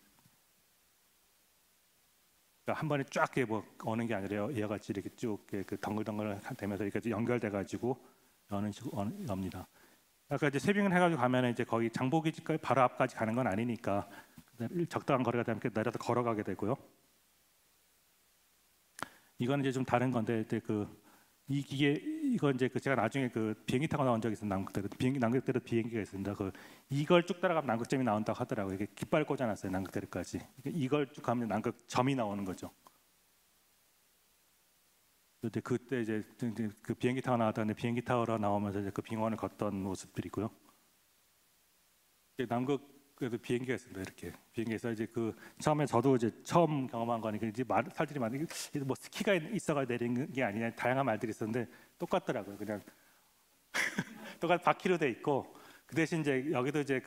그러니까 한 번에 쫙 뭐 어는 게 아니라 이와 같이 이렇게 쭉 그 덩글덩글 되면서 이렇게 연결돼가지고 여는 식으로 엽니다. 아까 이제 세빙을 해가지고 가면은 이제 거기 장보기지까지 바로 앞까지 가는 건 아니니까 적당한 거리가 되면 내려서 걸어가게 되고요. 이거는 이제 좀 다른 건데 이제 이 기계 이거 이제 제가 나중에 비행기 타고 나온 적이 있어요. 남극대로 비행기가 있습니다. 이걸 쭉 따라가면 남극점이 나온다고 하더라고요. 이게 깃발 꽂아놨어요. 남극대로까지. 이걸 쭉 가면 남극점이 나오는 거죠. 그때 이제 그 비행기 타고 나왔다는데 비행기 타러 나오면서 이제 그 빙원을 걷던 모습들이고요. 남극에도 비행기가 있습니다. 이렇게 비행기에서 이제 처음에 저도 이제 처음 경험한 거니까 이제 살들이 많은 뭐 스키가 있어가 내린 게 아니냐 다양한 말들이 있었는데 똑같더라고요. 그냥 똑같 바퀴로 돼 있고 그 대신 이제 여기도 이제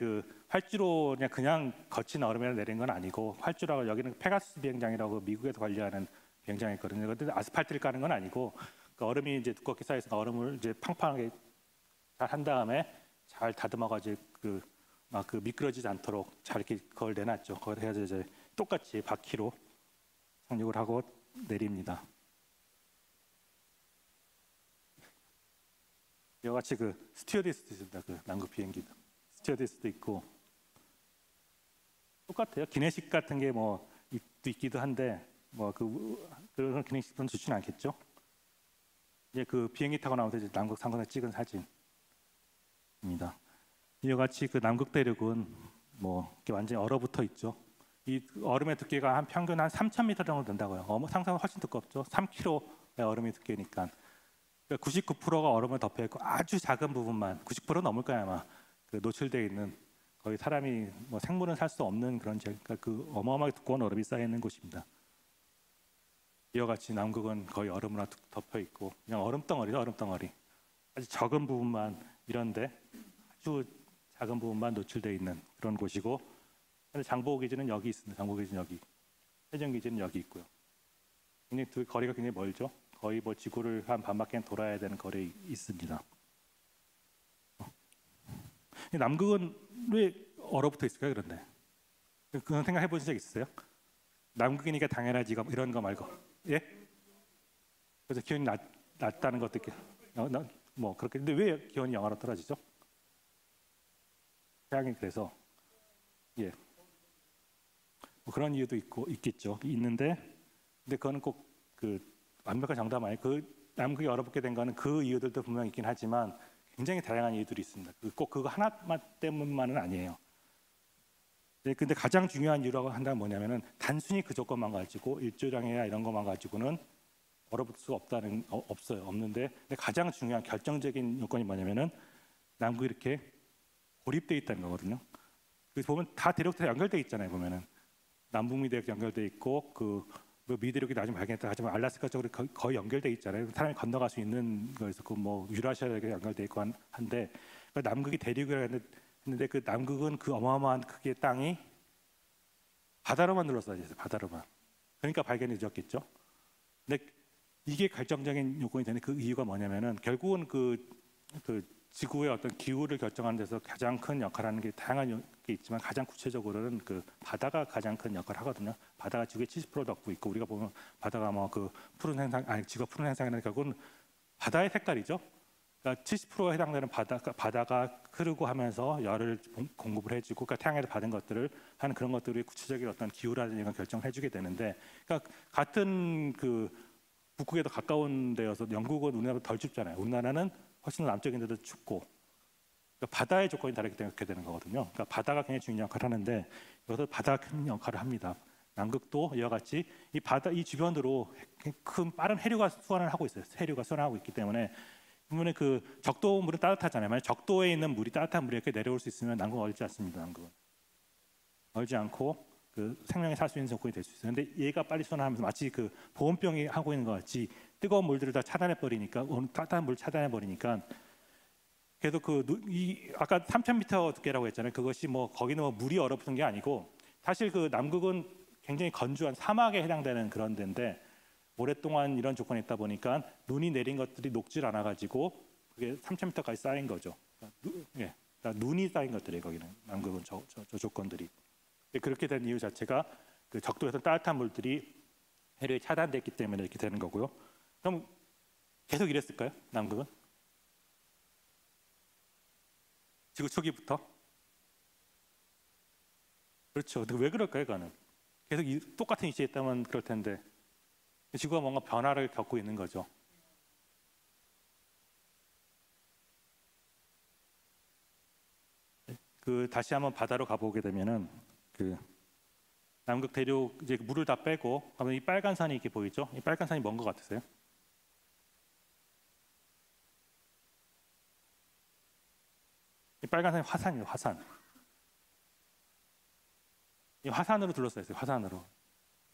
활주로 그냥 거친 얼음에 내린 건 아니고 활주로가 여기는 페가수스 비행장이라고 미국에서 관리하는 비행장이 있거든요. 근데 아스팔트를 까는 건 아니고 얼음이 이제 두껍게 쌓여서 얼음을 이제 팡팡하게 잘 한 다음에 잘 다듬어가지고 미끄러지지 않도록 잘 이렇게 그걸 내놨죠. 그걸 해서 이제 똑같이 바퀴로 착륙을 하고 내립니다. 이와 같이 스튜어디스도 있습니다. 남극 비행기도 스튜어디스도 있고 똑같아요. 기내식 같은 게 뭐 있기도 한데 뭐 그런 기내식은 좋지는 않겠죠. 이제 비행기 타고 나오면서 이제 남극 상공에 찍은 사진입니다. 이와 같이 남극 대륙은 뭐 이렇게 완전히 얼어붙어 있죠. 이 얼음의 두께가 평균 한 3,000m 정도 된다고요. 상상은 훨씬 두껍죠. 3kg의 얼음이 두께니까. 99%가 얼음을 덮여 있고 아주 작은 부분만 90% 넘을 거야 아마 노출되어 있는 거의 사람이 뭐 생물은 살 수 없는 그런 그러니까 어마어마하게 두꺼운 얼음이 쌓여 있는 곳입니다. 이와 같이 남극은 거의 얼음으로 덮여 있고 그냥 얼음덩어리죠. 얼음덩어리. 아주 적은 부분만 이런데 아주 작은 부분만 노출되어 있는 그런 곳이고 장보고 기지는 여기 있습니다. 장보고 기지는 여기, 해전 기지는 여기 있고요. 굉장히 거리가 굉장히 멀죠. 거의 뭐 지구를 한 반바퀴 돌아야 되는 거리에 있습니다. 남극은 왜 얼어붙어 있을까요? 그런데 그런 생각 해보신 적 있으세요? 남극이니까 당연하지 이런 거 말고, 예? 그래서 기온이 낮다는 것도 이렇게 뭐 그렇게 근데 왜 기온이 영하로 떨어지죠? 태양이 그래서 예, 뭐 그런 이유도 있겠죠. 있는데 근데 그거는 꼭 완벽한 정답 아니에요. 남극이 얼어붙게 된 거는 그 이유들도 분명히 있긴 하지만 굉장히 다양한 이유들이 있습니다. 꼭 그거 하나 때문만은 아니에요. 근데 가장 중요한 이유라고 한다면 뭐냐면은 단순히 그 조건만 가지고 일조량이나 이런 것만 가지고는 얼어붙을 수가 없는데 근데 가장 중요한 결정적인 요건이 뭐냐면은 남극이 이렇게 고립돼 있다는 거거든요. 보면 다 대륙 다 연결돼 있잖아요. 보면은 남북미 대륙 연결돼 있고 미대륙이 나중에 발견했다 하지만 알라스카 쪽으로 거의 연결돼 있잖아요. 사람이 건너갈 수 있는 거에서 뭐 유라시아에 연결돼 있고 한데 남극이 대륙이라 했는데 그 남극은 그 어마어마한 크기의 땅이 바다로만 둘러싸여 있어요. 바다로만. 그러니까 발견이 늦었겠죠. 근데 이게 결정적인 요건이 되는 그 이유가 뭐냐면은 결국은 지구의 어떤 기후를 결정하는 데서 가장 큰 역할을 하는 게 다양한 게 있지만 가장 구체적으로는 바다가 가장 큰 역할을 하거든요. 바다가 지구의 70%도 얻고 있고 우리가 보면 바다가 뭐 푸른 행상 지구가 푸른 행상이라는 결국은 바다의 색깔이죠. 그러니까 70%에 해당되는 바다가 흐르고 하면서 열을 공급을 해주고, 그러니까 태양에서 받은 것들을 하는 그런 것들이 구체적인 어떤 기후라든지 이런 결정을 해주게 되는데, 그러니까 같은 그 북극에 더 가까운 데여서 영국은 우리나라보다 덜 춥잖아요. 우리나라는 훨씬 더 남쪽인데도 춥고, 그러니까 바다의 조건이 다르기 때문에 그렇게 되는 거거든요. 그러니까 바다가 굉장히 중요한 역할을 하는데 여기서 바다가 큰 역할을 합니다. 남극도 이와 같이 이 바다 이 주변으로 큰 빠른 해류가 수환을 하고 있어요. 해류가 수환하고 있기 때문에 보면 그 적도 물은 따뜻하잖아요. 만약 적도에 있는 물이 따뜻한 물이 이렇게 내려올 수 있으면 남극은 얼지 않습니다. 남극은 얼지 않고 그 생명이 살 수 있는 조건이 될 수 있어요. 근데 얘가 빨리 수환하면서 마치 그 보온병이 하고 있는 것 같이 뜨거운 물들을 다 차단해 버리니까, 따뜻한 물을 차단해 버리니까 계속 이 아까 3,000m 두께라고 했잖아요. 그것이 뭐 거기는 뭐 물이 얼어붙은 게 아니고 사실 그 남극은 굉장히 건조한 사막에 해당되는 그런 데인데 오랫동안 이런 조건이 있다 보니까 눈이 내린 것들이 녹질 않아 가지고 그게 3,000m까지 쌓인 거죠. 예, 그러니까 눈이 쌓인 것들이에요. 거기는 남극은 저 조건들이. 그렇게 된 이유 자체가 그 적도에서 따뜻한 물들이 해류에 차단됐기 때문에 이렇게 되는 거고요. 그럼 계속 이랬을까요? 남극은? 지구 초기부터? 그렇죠. 근데 왜 그럴까요, 그거는? 계속 똑같은 이치에 있다면 그럴 텐데 지구가 뭔가 변화를 겪고 있는 거죠. 다시 한번 바다로 가보게 되면은 남극 대륙 이제 물을 다 빼고 그러면 이 빨간 산이 이렇게 보이죠? 이 빨간 산이 뭔 것 같으세요? 이 빨간 산이 화산이에요, 화산. 이 화산으로 둘러싸여 있어요, 화산으로.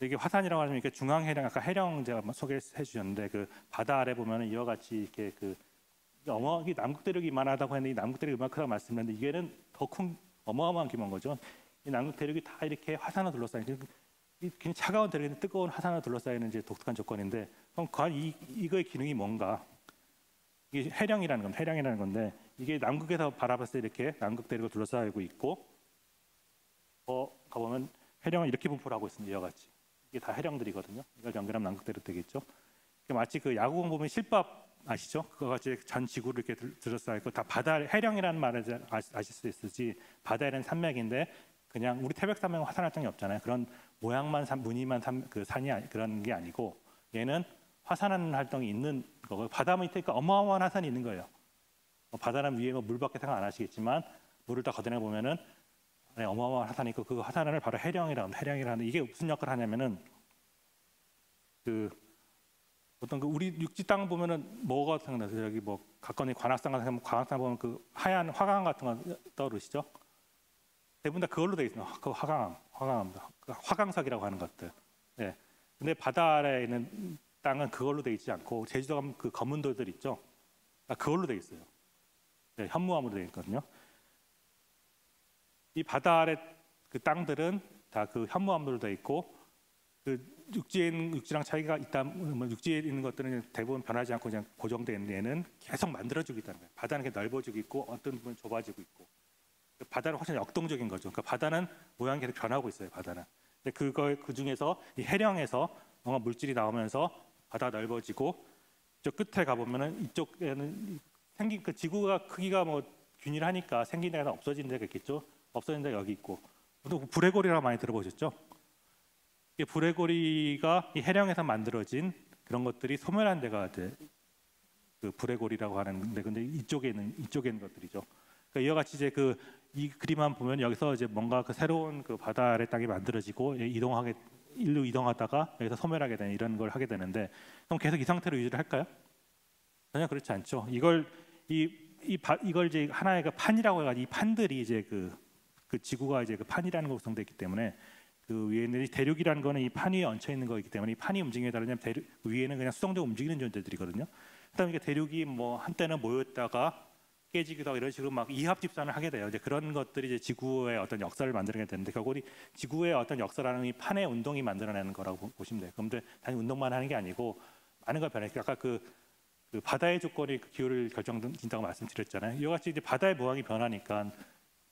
이게 화산이라고 하면 이게 중앙해령, 아까 해령 제가 소개해 주셨는데 그 바다 아래 보면은 이와 같이 이렇게 이 남극 대륙이 이만하다고 했는데 이 남극 대륙이 이만하다고 말씀드렸는데 이게는 더 큰 어마어마한 규모인 거죠. 이 남극 대륙이 다 이렇게 화산으로 둘러싸여 있는, 굉장히 차가운 대륙인데 뜨거운 화산으로 둘러싸이는 이제 독특한 조건인데, 그럼 과연 이거의 기능이 뭔가? 이게 해령이라는 건 해령이라는 건데 이게 남극에서 바라봤을 때 이렇게 남극 대륙을 둘러싸이고 있고, 가보면 해령은 이렇게 분포를 하고 있습니다. 이와 같이 이게 다 해령들이거든요. 이걸 연결하면 남극 대륙 되겠죠. 마치 그 야구공 보면 실밥 아시죠? 그거 같이 전 지구를 이렇게 둘러싸여 있고 다 바다 해령이라는 말을 아실 수 있을지, 바다에는 산맥인데 그냥 우리 태백 산맥은 화산 활동이 없잖아요. 그런 모양만 무늬만 산이 그런 게 아니고 얘는 화산하는 활동이 있는 거고, 바다 밑에 어마어마한 화산이 있는 거예요. 바다는 위에 물밖에 생각 안 하시겠지만 물을 다 걷어내 보면은 어마어마한 화산이 있고 그 화산을 바로 해령이라고 합니다. 해령이라는 이게 무슨 역할을 하냐면은 어떤 우리 육지 땅 보면은 뭐가 생각나세요? 여기 뭐 가까운 관악산 같은 거, 관악산 보면 그 하얀 화강 같은 거 떠오르시죠? 대부분 다 그걸로 돼 있어요. 그 화강입니다. 화강석이라고 하는 것들. 네. 근데 바다 아래에 있는 땅은 그걸로 돼 있지 않고 제주도 가면 그 검은 돌들 있죠? 그걸로 돼 있어요. 네, 현무암으로 돼 있거든요. 이 바다 아래 그 땅들은 다 그 현무암으로 돼 있고, 육지랑 차이가 있다. 육지에 있는 것들은 대부분 변하지 않고 그냥 고정되어 있는 데는 계속 만들어지고 있다는 거예요. 바다는 넓어지고 있고 어떤 부분은 좁아지고 있고. 바다는 훨씬 역동적인 거죠. 그러니까 바다는 모양이 계속 변하고 있어요. 바다는. 근데 그 중에서 이 해령에서 뭔가 물질이 나오면서 바다가 넓어지고, 저 끝에 가 보면은 이쪽에는 생긴 그 지구가 크기가 뭐 균일하니까 생긴 데가 없어진 데가 있겠죠. 없어진 데가 여기 있고. 또 브레고리라고 많이 들어보셨죠? 이 브레고리가 이 해령에서 만들어진 그런 것들이 소멸한 데가 이제 그 브레고리라고 하는데, 근데 이쪽에 있는 것들이죠. 그러니까 이와 같이 이제 이 그림만 보면 여기서 이제 뭔가 새로운 바다 아래 땅이 만들어지고 일로 이동하다가 여기서 소멸하게 되는 이런 걸 하게 되는데, 그럼 계속 이 상태로 유지를 할까요? 전혀 그렇지 않죠. 이걸 이제 하나의 판이라고 해가지고 이 판들이 이제 그 지구가 이제 판이라는 걸 구성되어 있기 때문에 그 위에는 대륙이라는 거는 이 판 위에 얹혀 있는 거이기 때문에 이 판이 움직임에 따르면 위에는 그냥 수동적으로 움직이는 존재들이거든요. 그다음에 이게 대륙이 뭐 한때는 모였다가 깨지기도 하고 이런 식으로 막 이합 집산을 하게 돼요. 이제 그런 것들이 이제 지구의 어떤 역사를 만들게 되는데, 결국 지구의 어떤 역사라는 이 판의 운동이 만들어내는 거라고 보시면 돼요. 그런데 단지 운동만 하는 게 아니고 많은 걸 변해요. 아까 그 바다의 조건이 기후를 결정짓는다고 말씀드렸잖아요. 이와 같이 이제 바다의 모양이 변하니까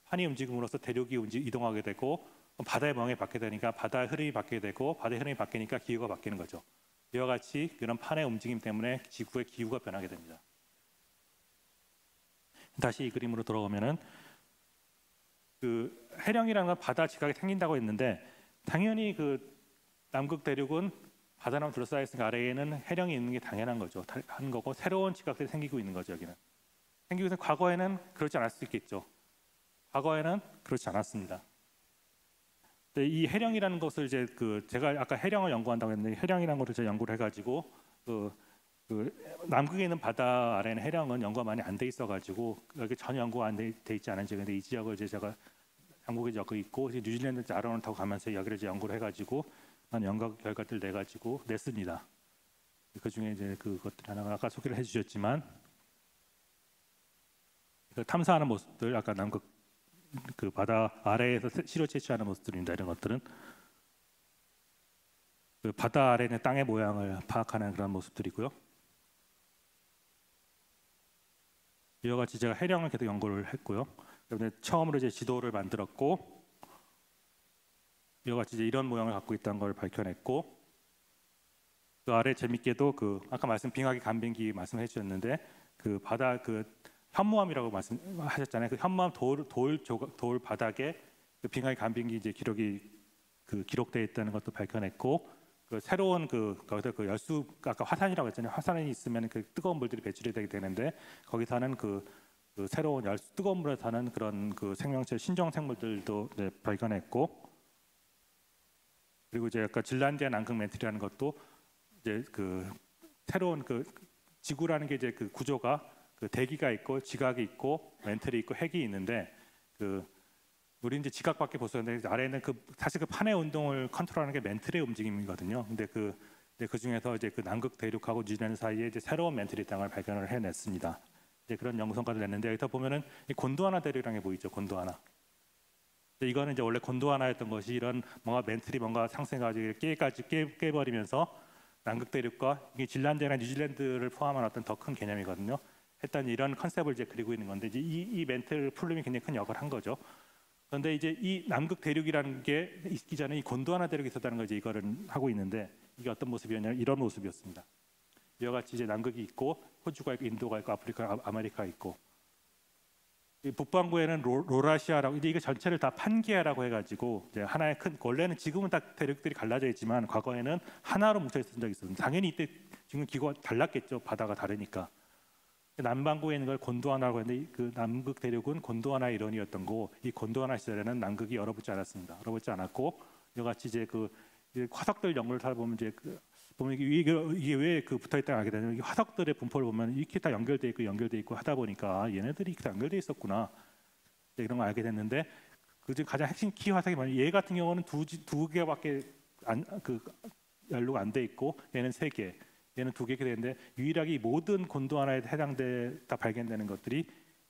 판이 움직임으로써 대륙이 이동하게 되고, 바다의 모양이 바뀌게 되니까 바다의 흐름이 바뀌게 되고, 바다의 흐름이 바뀌니까 기후가 바뀌는 거죠. 이와 같이 그런 판의 움직임 때문에 지구의 기후가 변하게 됩니다. 다시 이 그림으로 돌아오면은 그 해령이라는 건 바다 지각이 생긴다고 했는데 당연히 그 남극 대륙은 바다랑 둘러싸여 있으니까 아래에는 해령이 있는 게 당연한 거죠. 하는 거고 새로운 지각들이 생기고 있는 거죠. 여기는 생기고 있는 과거에는 그렇지 않을 수 있겠죠. 과거에는 그렇지 않았습니다. 이 해령이라는 것을 이제 그 제가 아까 해령을 연구한다고 했는데 해령이라는 것을 제가 연구를 해가지고 그 남극에 있는 바다 아래는 해령은 연구가 많이 안 돼 있어가지고 여기 전혀 연구가 안 돼 있지 않은 지역인데 이 지역을 이제 제가 한국에 적고 있고 이제 뉴질랜드 아론을 타고 가면서 여기를 이제 연구를 해가지고 한 연구 결과들 내 가지고 냈습니다. 그 중에 이제 그것들 하나가 아까 소개를 해주셨지만 그 탐사하는 모습들 아까 남극 그 바다 아래에서 시료 채취하는 모습들입니다. 이런 것들은 그 바다 아래 있는 땅의 모양을 파악하는 그런 모습들이고요. 이와 같이 제가 해령을 계속 연구를 했고요. 그다음에 처음으로 이제 지도를 만들었고 이와 같이 이제 이런 모양을 갖고 있다는 걸 밝혀냈고 그 아래 재밌게도 그 아까 빙하기 간빙기 말씀해 주셨는데 그 바다 그 현무암이라고 말씀하셨잖아요. 그 현무암 돌 바닥에 그 빙하기 간빙기 이제 기록이 그 기록되어 있다는 것도 밝혀냈고 그 새로운 거기서 그 열수 아까 화산이라고 했잖아요. 화산이 있으면 그 뜨거운 물들이 배출이 되게 되는데 거기 사는 그 새로운 뜨거운 물에 사는 그런 그 생명체 신종 생물들도 이제 발견했고 그리고 이제 아까 진란디아 남극 멘틀이라는 것도 이제 그 새로운 그 지구라는 게 이제 그 구조가 그 대기가 있고 지각이 있고 멘틀이 있고 핵이 있는데 그 우리 이제 지각밖에 볼 수 없는데 아래는 사실 그 판의 운동을 컨트롤하는 게 멘틀의 움직임이거든요. 근데 그 중에서 이제 그 남극 대륙하고 뉴질랜드 사이에 이제 새로운 멘틀이 있다는 걸 발견을 해냈습니다. 이제 그런 연구 성과를 냈는데 여기서 보면은 이 곤도와나 대륙이라는 게 보이죠. 곤도와나. 이거는 이제 원래 곤도와나였던 것이 이런 뭔가 멘틀이 뭔가 상승해가지고 깨버리면서 남극 대륙과 이게 진란디아나 뉴질랜드를 포함한 어떤 더 큰 개념이거든요. 했던 이런 컨셉을 이제 그리고 있는 건데 이제 이 멘틀 프로그램이 굉장히 큰 역할을 한 거죠. 그런데 이제 이 남극 대륙이라는 게 있기 전에 이 곤도와나 대륙이 있었다는 걸 이제 이거를 하고 있는데 이게 어떤 모습이었냐면 이런 모습이었습니다. 이와 같이 이제 남극이 있고 호주가 있고 인도가 있고 아프리카, 아메리카 있고 이 북반구에는 로라시아라고 이제 이거 전체를 다 판게아라고 해가지고 이제 하나의 큰 원래는 지금은 다 대륙들이 갈라져 있지만 과거에는 하나로 뭉쳐 있었던 적이 있었는데 당연히 이때 지금 기구가 달랐겠죠. 바다가 다르니까. 남반구에 있는 걸 곤도와나라고 했는데 그 남극 대륙은 곤도와나의 일원이었던 거고 이 곤도와나 시절에는 남극이 얼어붙지 않았습니다. 얼어붙지 않았고 이와 같이 이제 그 화석들 연구를 하다 보면 이제 보면 이게 왜 붙어 있다고 알게 되냐면 화석들의 분포를 보면 이렇게 다 연결돼 있고 하다 보니까 얘네들이 이렇게 연결돼 있었구나 이런 걸 알게 됐는데 그 중 가장 핵심 키 화석이 뭐냐면 얘 같은 경우는 두 개밖에 연루가 안 돼 있고 얘는 세 개. 얘는 두 개 되는데 유일하게 모든 곤도와나에 다 발견되는 것들이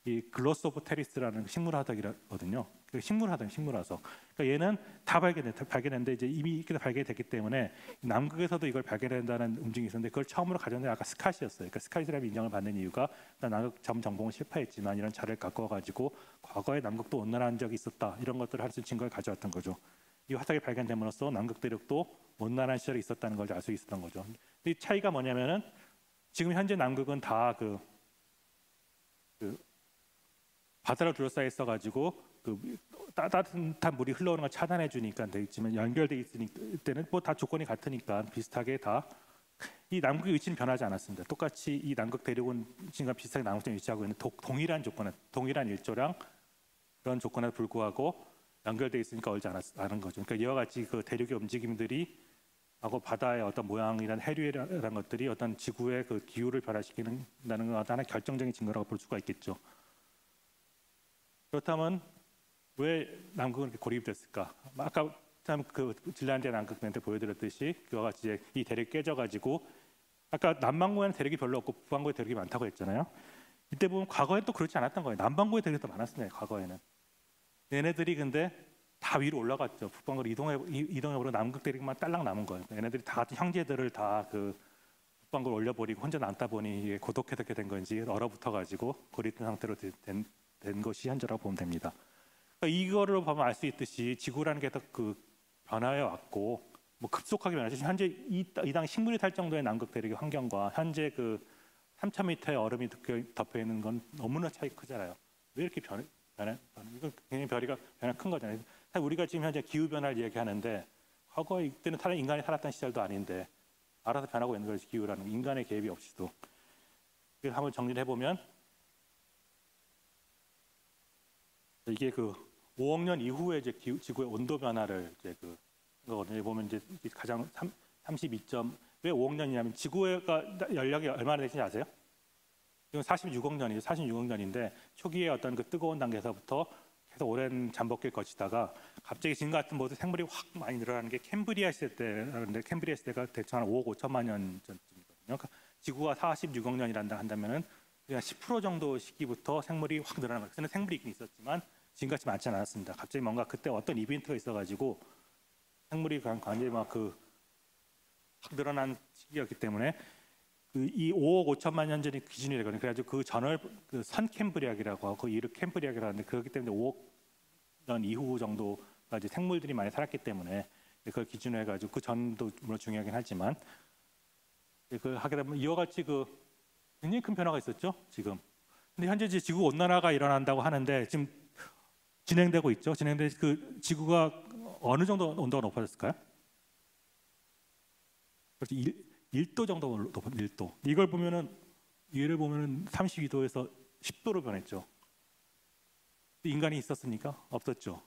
이 글로소포테리스라는 식물 화석이거든요. 식물 화석. 그러니까 얘는 다 발견했는데 이제 이미 이렇게 발견됐기 때문에 남극에서도 이걸 발견한다는 움직임이 있었는데 그걸 처음으로 가져온 게 아까 스캇이었어요. 그러니까 스캇이라면 인정을 받는 이유가 남극 정봉은 실패했지만 이런 자료를 갖고 와가지고 과거에 남극도 온난한 적이 있었다 이런 것들을 할 수 있는 증거를 가져왔던 거죠. 이 화석이 발견됨으로써 남극 대륙도 온난한 시절이 있었다는 걸 알 수 있었던 거죠. 이 차이가 뭐냐면은 지금 현재 남극은 다 바다로 둘러싸여 있어가지고 따뜻한 물이 흘러오는 걸 차단해 주니까 돼 있지만 연결돼 있으니까 때는 뭐 다 조건이 같으니까 비슷하게 다 이 남극의 위치는 변하지 않았습니다. 똑같이 이 남극 대륙은 지금과 비슷하게 남극점에 위치하고 있는 동일한 일조량 그런 조건에도 불구하고 연결돼 있으니까 얼지 않은 거죠. 그러니까 이와 같이 그 대륙의 움직임들이 하고 바다의 어떤 모양이란 해류라는 것들이 어떤 지구의 그 기후를 변화시키는 하나의 결정적인 증거라고 볼 수가 있겠죠. 그렇다면 왜 남극은 이렇게 고립이 됐을까? 아까 참 그 진란디아 남극 멘트 보여드렸듯이 그와 같이 이제 이 대륙이 깨져가지고 아까 남반구에는 대륙이 별로 없고 북반구에 대륙이 많다고 했잖아요. 이때 보면 과거에 또 그렇지 않았던 거예요. 남반구에 대륙이 더 많았습니다. 과거에는. 얘네들이 근데 다 위로 올라갔죠. 북반구로 이동해버리고 남극 대륙만 딸랑 남은 거예요. 얘네들이 다 형제들을 다 그 북반구로 올려버리고 혼자 남다 보니 이게 고독해서 된 건지 얼어붙어가지고 고립된 상태로 된 것이 현재라고 보면 됩니다. 그러니까 이거를 보면 알 수 있듯이 지구라는 게 더 그 변화해 왔고 뭐 급속하게 변하죠. 현재 이 당 식물이 살 정도의 남극 대륙의 환경과 현재 그 3,000m의 얼음이 덮여 있는 건 너무나 차이 크잖아요. 왜 이렇게 변해? 이건 굉장히 변화 큰 거잖아요. 사실 우리가 지금 현재 기후 변화를 얘기하는데 과거에 이때는 인간이 살았던 시절도 아닌데 알아서 변하고 있는 거지 기후라는 인간의 개입이 없이도. 그래서 한번 정리를 해보면 이게 그 5억 년 이후에 이제 지구의 온도 변화를 이제 그 거거든요. 보면 이제 가장 32점 왜 5억 년이냐면 지구가 연력이 얼마나 되는지 아세요? 지금 46억 년이죠. 46억 년인데 초기에 어떤 그 뜨거운 단계에서부터 계속 오랜 잠복기를 거치다가 갑자기 지금 같은 모든 생물이 확 많이 늘어나는 게 캠브리아 시대 때라는데 캠브리아 시대가 대충 한 5억 5천만 년 전쯤이거든요. 그러니까 지구가 46억 년이란다 한다면은 그냥 10% 정도 시기부터 생물이 확 늘어나는 거예요. 그때는 생물이 있긴 있었지만 지금같이 많지 않았습니다. 갑자기 뭔가 그때 어떤 이벤트가 있어가지고 생물이 완전히 막 그 확 늘어난 시기였기 때문에 이 5억 5천만 년 전이 기준이 되거든요. 그래가지고 그 전월 그 선 캠브리아기라고 하고 이를 캠브리아기라고 하는데 그렇기 때문에 5억 년 이후 정도가 이제 생물들이 많이 살았기 때문에 그걸 기준으로 해가지고 그 전도 물론 중요하긴 하지만 그 하게 되면 이와 같이 그 굉장히 큰 변화가 있었죠 지금. 근데 현재 이제 지구 온난화가 일어난다고 하는데 지금 진행되고 있죠. 진행돼 그 지구가 어느 정도 온도가 높아졌을까요? 그래서 1도 정도 높은 1도. 이걸 보면은 얘를 보면은 32도에서 10도로 변했죠. 인간이 있었습니까? 없었죠.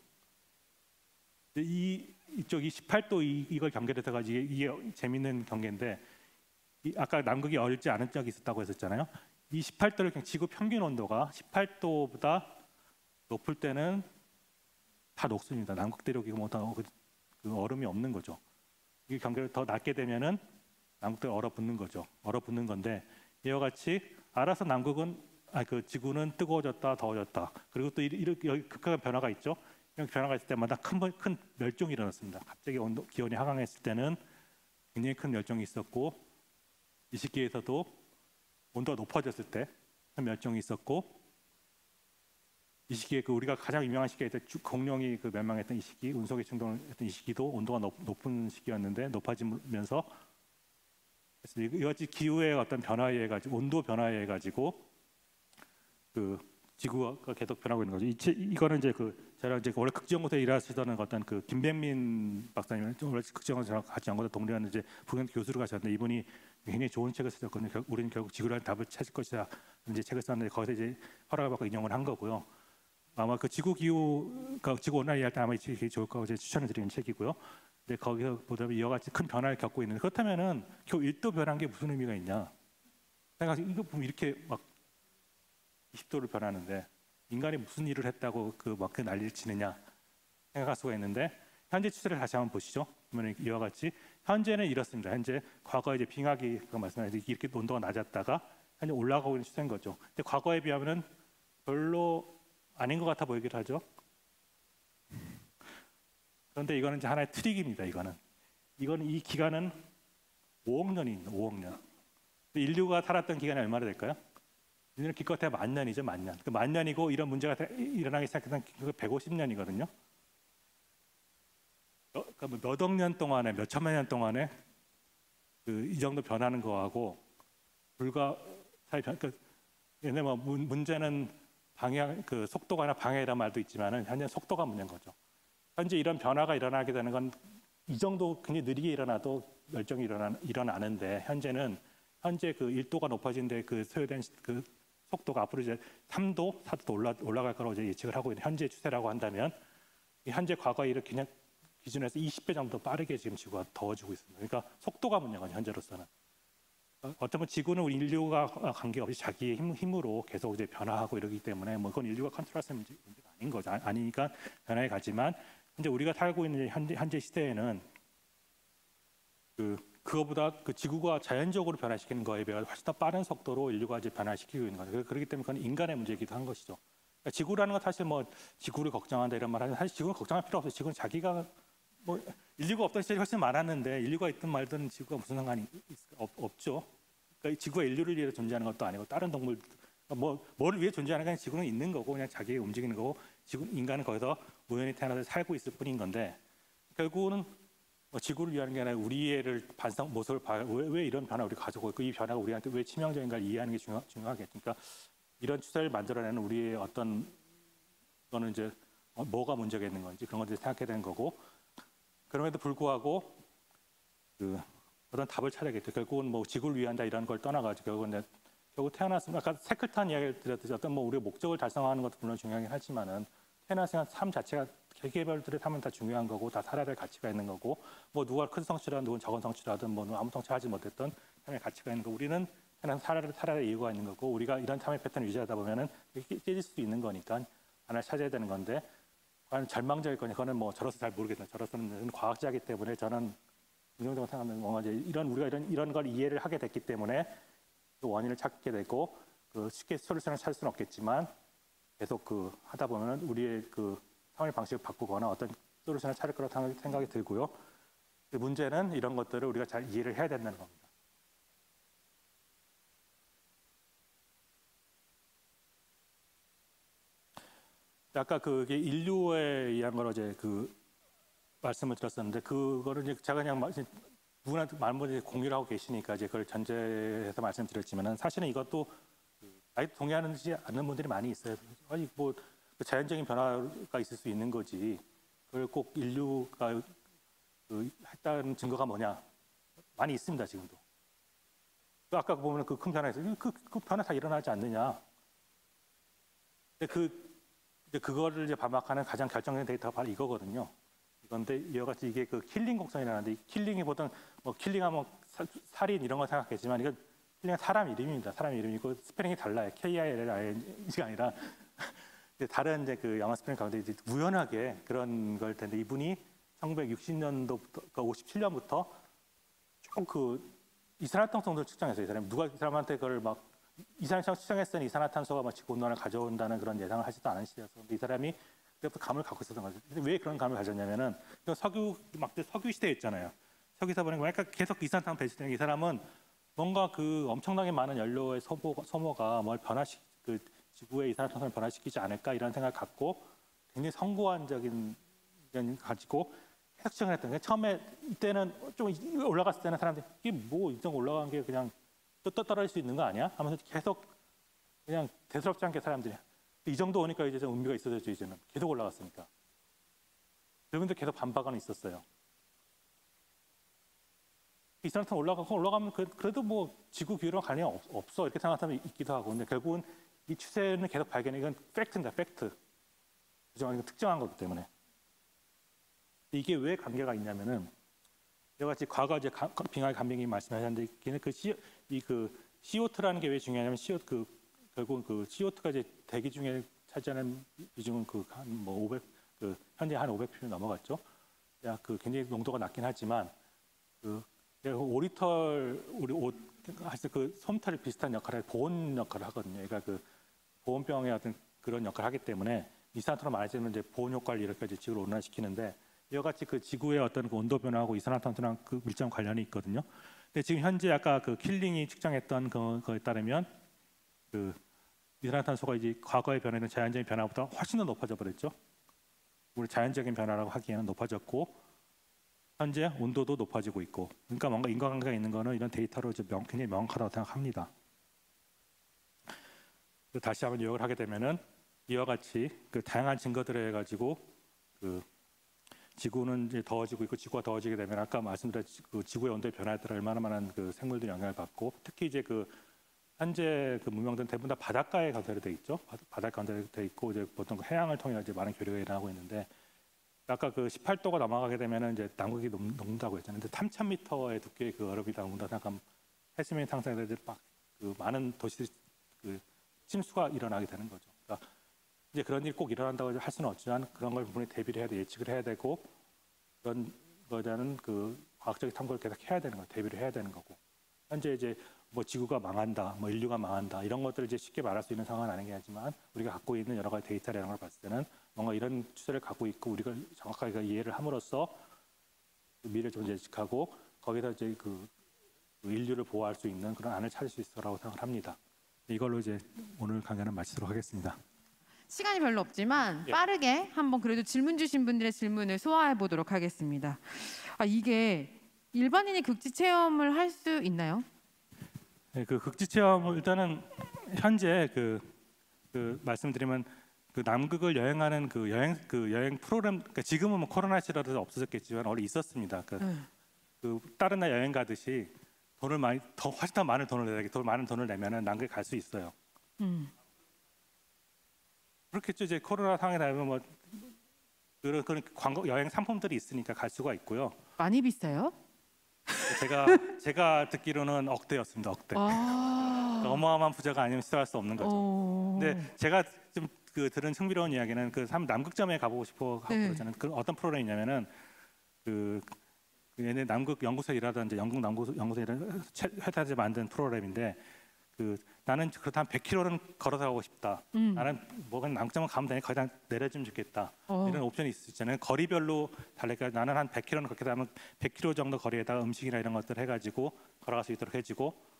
이쪽이 18도 이걸 경계해서 가지고 이게 재밌는 경계인데 아까 남극이 얼지 않은 적이 있었다고 했었잖아요. 이 18도를 그냥 지구 평균 온도가 18도보다 높을 때는 다 녹습니다. 남극 대륙이 그 얼음이 없는 거죠. 이 경계를 더 낮게 되면은 남극도 얼어붙는 거죠. 얼어붙는 건데 이와 같이 알아서 남극은 그 지구는 뜨거워졌다, 더워졌다. 그리고 또 이렇게 극한 변화가 있죠. 이런 변화가 있을 때마다 큰 멸종이 일어났습니다. 갑자기 기온이 하강했을 때는 굉장히 큰 멸종이 있었고 이 시기에서도 온도가 높아졌을 때 큰 멸종이 있었고 이 시기에 그 우리가 가장 유명한 시기에 공룡이 그 멸망했던 이 시기, 운석이 충돌했던 이 시기도 온도가 높은 시기였는데 높아지면서 이같이 기후의 어떤 변화에 의해 가지고 온도 원화에 의해 가지고 그 지구가 계속 변하고 있는 거죠. 이거는 이제 제가 이제 원래 극지연구소에 일하시던 어떤 그 김백민 박사님, 원래 극지연구소랑 같이 연구소 동료였는데 이제 북연 교수로 가셨는데 이분이 굉장히 좋은 책을 쓰셨거든요. 우리는 결국 지구라는 답을 찾을 것이다. 이제 책을 썼는데 거기서 이제 허락을 받고 인용을 한 거고요. 아마 그 지구 기후가 지구 온난화 이해할 때 아마 이 책이 좋을 거고 제가 추천을 드리는 책이고요. 근데 거기서 보다면 이와 같이 큰 변화를 겪고 있는데 그렇다면은 겨우 1도 변한 게 무슨 의미가 있냐? 내가 이거 보면 이렇게 막 20도를 변하는데 인간이 무슨 일을 했다고 그 난리를 치느냐 생각할 수가 있는데 현재 추세를 다시 한번 보시죠. 그러면 이와 같이 현재는 이렇습니다. 현재 과거에 이제 빙하기 말씀하신 이렇게 온도가 낮았다가 현재 올라가고 있는 추세인 거죠. 근데 과거에 비하면은 별로 아닌 것 같아 보이기도 하죠. 그런데 이거는 이제 하나의 트릭입니다. 이거는 이 기간은 5억 년입니다. 5억 년. 인류가 살았던 기간이 얼마나 될까요? 인류는 기껏해야 10,000년이죠. 10,000년. 그 10,000년이고 이런 문제가 일어나기 시작했던 150년이거든요. 그러니까 몇억 년 동안에 몇 천만 년 동안에 이 정도 변하는 거하고 불과 사이 그러니까 얘네 뭐 문제는 방향 그 속도가나 방향이란 말도 있지만은 현재 속도가 문제인 거죠. 현재 이런 변화가 일어나게 되는 건 이 정도 굉장히 느리게 일어나도 멸종이 일어나는데 현재 그 1도가 높아진데 그 소요된 그 속도가 앞으로 이제 3도, 4도 올라갈 거라고 이제 예측을 하고 있는 현재 추세라고 한다면 현재 과거에 이렇게 그냥 기준에서 20배 정도 빠르게 지금 지구가 더워지고 있습니다. 그러니까 속도가 문제가 현재로서는. 어쩌면 지구는 우리 인류가 관계없이 자기의 힘으로 계속 이제 변화하고 이러기 때문에 뭐 그건 인류가 컨트롤할 수 있는 문제가 아닌 거죠. 아니니까 변화해 가지만 현재 우리가 살고 있는 현재 시대에는 그거보다 그 지구가 자연적으로 변화시키는 거에 비해 훨씬 더 빠른 속도로 인류가 이제 변화시키고 있는 거죠. 그렇기 때문에 그건 인간의 문제이기도 한 것이죠. 그러니까 지구라는 건 사실 뭐 지구를 걱정한다 이런 말 하는데 사실 지구는 걱정할 필요 없어요. 지구는 자기가 뭐 인류가 없던 시절이 훨씬 많았는데 인류가 있든 말든 지구가 무슨 상관이 없죠. 그러니까 지구가 인류를 위해 존재하는 것도 아니고 다른 동물 뭐를 위해 존재하는 게 아니라 지구는 있는 거고 그냥 자기가 움직이는 거고 인간은 거기서 우연히 태어나서 살고 있을 뿐인 건데 결국은 지구를 위하는 게 아니라 우리를 반성 모습을 왜 이런 변화 우리가 가지고 있고 이 변화가 우리한테 왜 치명적인가를 이해하는 게 중요하겠죠. 그러니까 이런 추세를 만들어내는 우리의 어떤 거는 이제 뭐가 문제가 있는 건지 그런 것들 생각해야 되는 거고 그럼에도 불구하고 그 어떤 답을 찾아야겠죠. 결국은 뭐 지구를 위한다 이런 걸 떠나가지고 결국 태어났으면 아까 세클탄 이야기를 드렸듯이 어떤 뭐 우리의 목적을 달성하는 것도 물론 중요하긴 하지만은 태어났으면 삶 자체가 개개별들의 삶은 다 중요한 거고 다 살아야 될 가치가 있는 거고 뭐 누가 큰 성취라든 누군 적은 성취라든 뭐 아무 성취하지 못했던 삶의 가치가 있는 거 우리는 그냥 살아야 될 이유가 있는 거고 우리가 이런 삶의 패턴을 유지하다 보면은 깨질 수도 있는 거니까 하나를 찾아야 되는 건데 과연 절망적일 거냐 그거는 뭐 저로서 잘 모르겠어요. 저로서는 과학자이기 때문에 저는 긍정적으로 생각하면 뭔가 이제 우리가 이런 걸 이해를 하게 됐기 때문에 그 원인을 찾게 되고 그 쉽게 솔루션을 찾을 수는 없겠지만 계속 그 하다 보면은 우리의 그 삶의 방식을 바꾸거나 어떤 솔루션을 찾을 거라고 생각이 들고요. 그 문제는 이런 것들을 우리가 잘 이해를 해야 된다는 겁니다. 아까 그게 인류에 의한 거로 이제 그 말씀을 드렸었는데 그거를 이제 제가 그냥 누구나한테 말문에 공유를 하고 계시니까 이제 그걸 전제해서 말씀드렸지만은 사실은 이것도 아예 동의하지 않는 분들이 많이 있어요. 아니 뭐 자연적인 변화가 있을 수 있는 거지. 그걸 꼭 인류가 했다는 증거가 뭐냐? 많이 있습니다 지금도. 아까 보면 그 큰 변화에서 그 변화 다 일어나지 않느냐? 근데 그거를 이제 반박하는 가장 결정적인 데이터가 바로 이거거든요. 이건데 이와 같이 이게 그 킬링 곡선이라는데 이 킬링이 보통 뭐 킬링하면 살인 이런 거 생각했지만 이건 킬링은 사람 이름입니다. 사람 이름이고 스페링이 달라요. KILLING가 아니라 다른 이제 그 영어 스페링 가운데 이제 우연하게 그런 걸 텐데 이분이 1960년도부터 57년부터 쭉 그 이산화탄소를 측정했어요. 이 사람이 누가 이 사람한테 그걸 막 이산화탄소 측정했으니 이산화탄소가 막 지구 온난화를 가져온다는 그런 예상을 하지도 않은 시대였어. 근데 이 사람이 그때부터 감을 갖고 있었던 거죠. 근데 왜 그런 감을 가졌냐면은 석유 시대였잖아요. 석유사 보니까 그러니까 계속 이산화탄소 배출되는 이 사람은 뭔가 그 엄청나게 많은 연료의 소모가 뭘 그 지구의 이산화탄소를 변화시키지 않을까 이런 생각을 갖고 굉장히 선구안적인 의견을 가지고 계속 측정을 했던 게 처음에 이때는 좀 올라갔을 때는 사람들이 이게 뭐 이 정도 올라간 게 그냥 또 떨어질 수 있는 거 아니야? 하면서 계속 그냥 대수롭지 않게 사람들이 이 정도 오니까 이제 좀 의미가 있어졌죠. 이제는 계속 올라갔으니까. 그분들 계속 반박은 있었어요. 이산화탄소 올라가면 그래도 뭐 지구 기후랑 관련이 없어 이렇게 생각하면 있기도 하고 근데 결국은 이 추세는 계속 발견해 이건 팩트입니다. 팩트. 특정한 거기 때문에. 이게 왜 관계가 있냐면은 여러 가지 과거 이제 빙하의 간병이 말씀하셨는데 걔는 그 CO2라는 게 왜 중요하냐면 결국은 그 CO2가 이제 대기 중에 차지하는 비중은 뭐 500 현재 한 500ppm 넘어갔죠. 굉장히 농도가 낮긴 하지만 오리털 우리 옷 사실 그 솜털이 비슷한 역할을 보온 역할을 하거든요. 그러니까 그 보온병의 어떤 그런 역할을 하기 때문에 이산화탄소 많아지면 이제 보온 효과를 이렇게 이제 지구를 온난시키는데 이와 같이 그 지구의 어떤 그 온도 변화하고 이산화탄소랑 그 밀접한 관련이 있거든요. 근데 지금 현재 아까 그 킬링이 측정했던 거에 따르면 그 이산화탄소가 이제 과거의 변화는 자연적인 변화보다 훨씬 더 높아져 버렸죠. 우리 자연적인 변화라고 하기에는 높아졌고 현재 온도도 높아지고 있고 그러니까 뭔가 인과관계가 있는 거는 이런 데이터로 굉장히 명확하다고 생각합니다. 다시 한번 요약을 하게 되면은 이와 같이 그 다양한 증거들을 해가지고 그 지구는 이제 더워지고 있고 지구가 더워지게 되면 아까 말씀드린 그 지구의 온도의 변화에 따라 얼마나 많은 그 생물들이 영향을 받고 특히 이제 그 현재 그 문명들은 대부분 다 바닷가에 건설돼 있죠. 바닷가 건설돼 있고 이제 보통 해양을 통해 이제 많은 교류가 일어나고 있는데 아까 그 18도가 넘어가게 되면은 이제 남극이 녹는다고 했잖아요. 근데 3,000m의 두께의 그 얼음이 녹는다 생각하면 해수면 상승에 이제 막 그 많은 도시들이 그 침수가 일어나게 되는 거죠. 그러니까 이제 그런 일이 꼭 일어난다고 할 수는 없지만 그런 걸 분명히 대비를 해야 돼 예측을 해야 되고 그런 거에 대한 그 과학적인 탐구를 계속 해야 되는 거예요. 대비를 해야 되는 거고 현재 이제 뭐 지구가 망한다, 뭐 인류가 망한다 이런 것들을 이제 쉽게 말할 수 있는 상황은 아니긴 하지만 우리가 갖고 있는 여러 가지 데이터라는 걸 봤을 때는 뭔가 이런 추세를 갖고 있고 우리가 정확하게 이해를 함으로써 미래를 좀 예측하고 거기다 이제 그 인류를 보호할 수 있는 그런 안을 찾을 수 있을 거라고 생각을 합니다. 이걸로 이제 오늘 강연은 마치도록 하겠습니다. 시간이 별로 없지만 빠르게 한번 그래도 질문 주신 분들의 질문을 소화해 보도록 하겠습니다. 아, 이게 일반인이 극지 체험을 할 수 있나요? 네, 그 극지 체험을 일단은 현재 그 말씀드리면 그 남극을 여행하는 그 여행 프로그램, 그러니까 지금은 뭐 코로나 시라서 없어졌겠지만 원래 있었습니다. 그 다른 나라 여행 가듯이 돈을 많이 더 훨씬 더 많은 돈을 내야 더 많은 돈을 내면은 남극에 갈 수 있어요. 그렇겠죠. 이제 코로나 상황에 되면 뭐 그런 광고 여행 상품들이 있으니까 갈 수가 있고요. 많이 비싸요? 제가 듣기로는 억대였습니다. 억대. 아, 어마어마한 부자가 아니면 시도할 수 없는 거죠. 어. 근데 제가 좀 그 들은 흥미로운 이야기는 그 남극점에 가보고 싶어 하고 네. 그러잖아요. 그 어떤 프로그램이냐면은 그 얘네 남극 연구소 일하던 이제 영국 연구소 일하는 회사에서 만든 프로그램인데 그 나는 그렇다면 100km는 걸어서 가고 싶다. 나는 뭐가 남극점을 가면 되니 거기다 내려주면 좋겠다. 이런 옵션이 있잖아요. 거리별로 달래니까 나는 한 100km는 그렇게 하면 100km 정도 거리에다가 음식이나 이런 것들 해가지고 걸어갈 수 있도록 해주고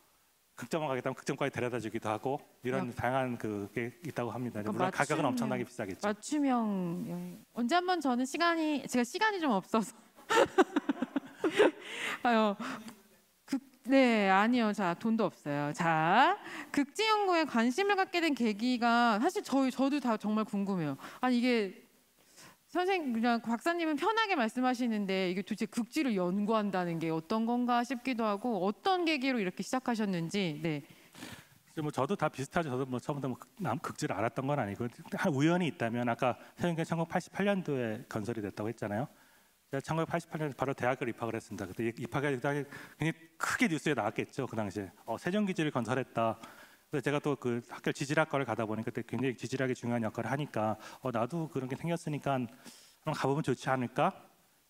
극점을 가겠다면 극점까지 데려다 주기도 하고 이런 다양한 그게 있다고 합니다. 물론 가격은 엄청나게 비싸겠죠. 맞춤형 여행. 언제 한번 저는 제가 시간이 좀 없어서. 아유, 네, 아니요. 자, 돈도 없어요. 자, 극지 연구에 관심을 갖게 된 계기가 사실 저도 다 정말 궁금해요. 아니 이게 그냥 박사님은 편하게 말씀하시는데 이게 도대체 극지를 연구한다는 게 어떤 건가 싶기도 하고 어떤 계기로 이렇게 시작하셨는지. 네. 뭐 저도 다 비슷하죠. 저도 뭐 처음부터 뭐 극지를 알았던 건 아니고 한 우연이 있다면 아까 세종대가 1988년도에 건설이 됐다고 했잖아요. 제가 1988년 바로 대학을 입학을 했습니다. 그때 입학하기 굉장히 크게 뉴스에 나왔겠죠. 그 당시에 세종기지를 건설했다. 그래서 제가 또 그 학교 지질학과를 가다 보니까 그때 굉장히 지질학이 중요한 역할을 하니까 나도 그런 게 생겼으니까 한번 가보면 좋지 않을까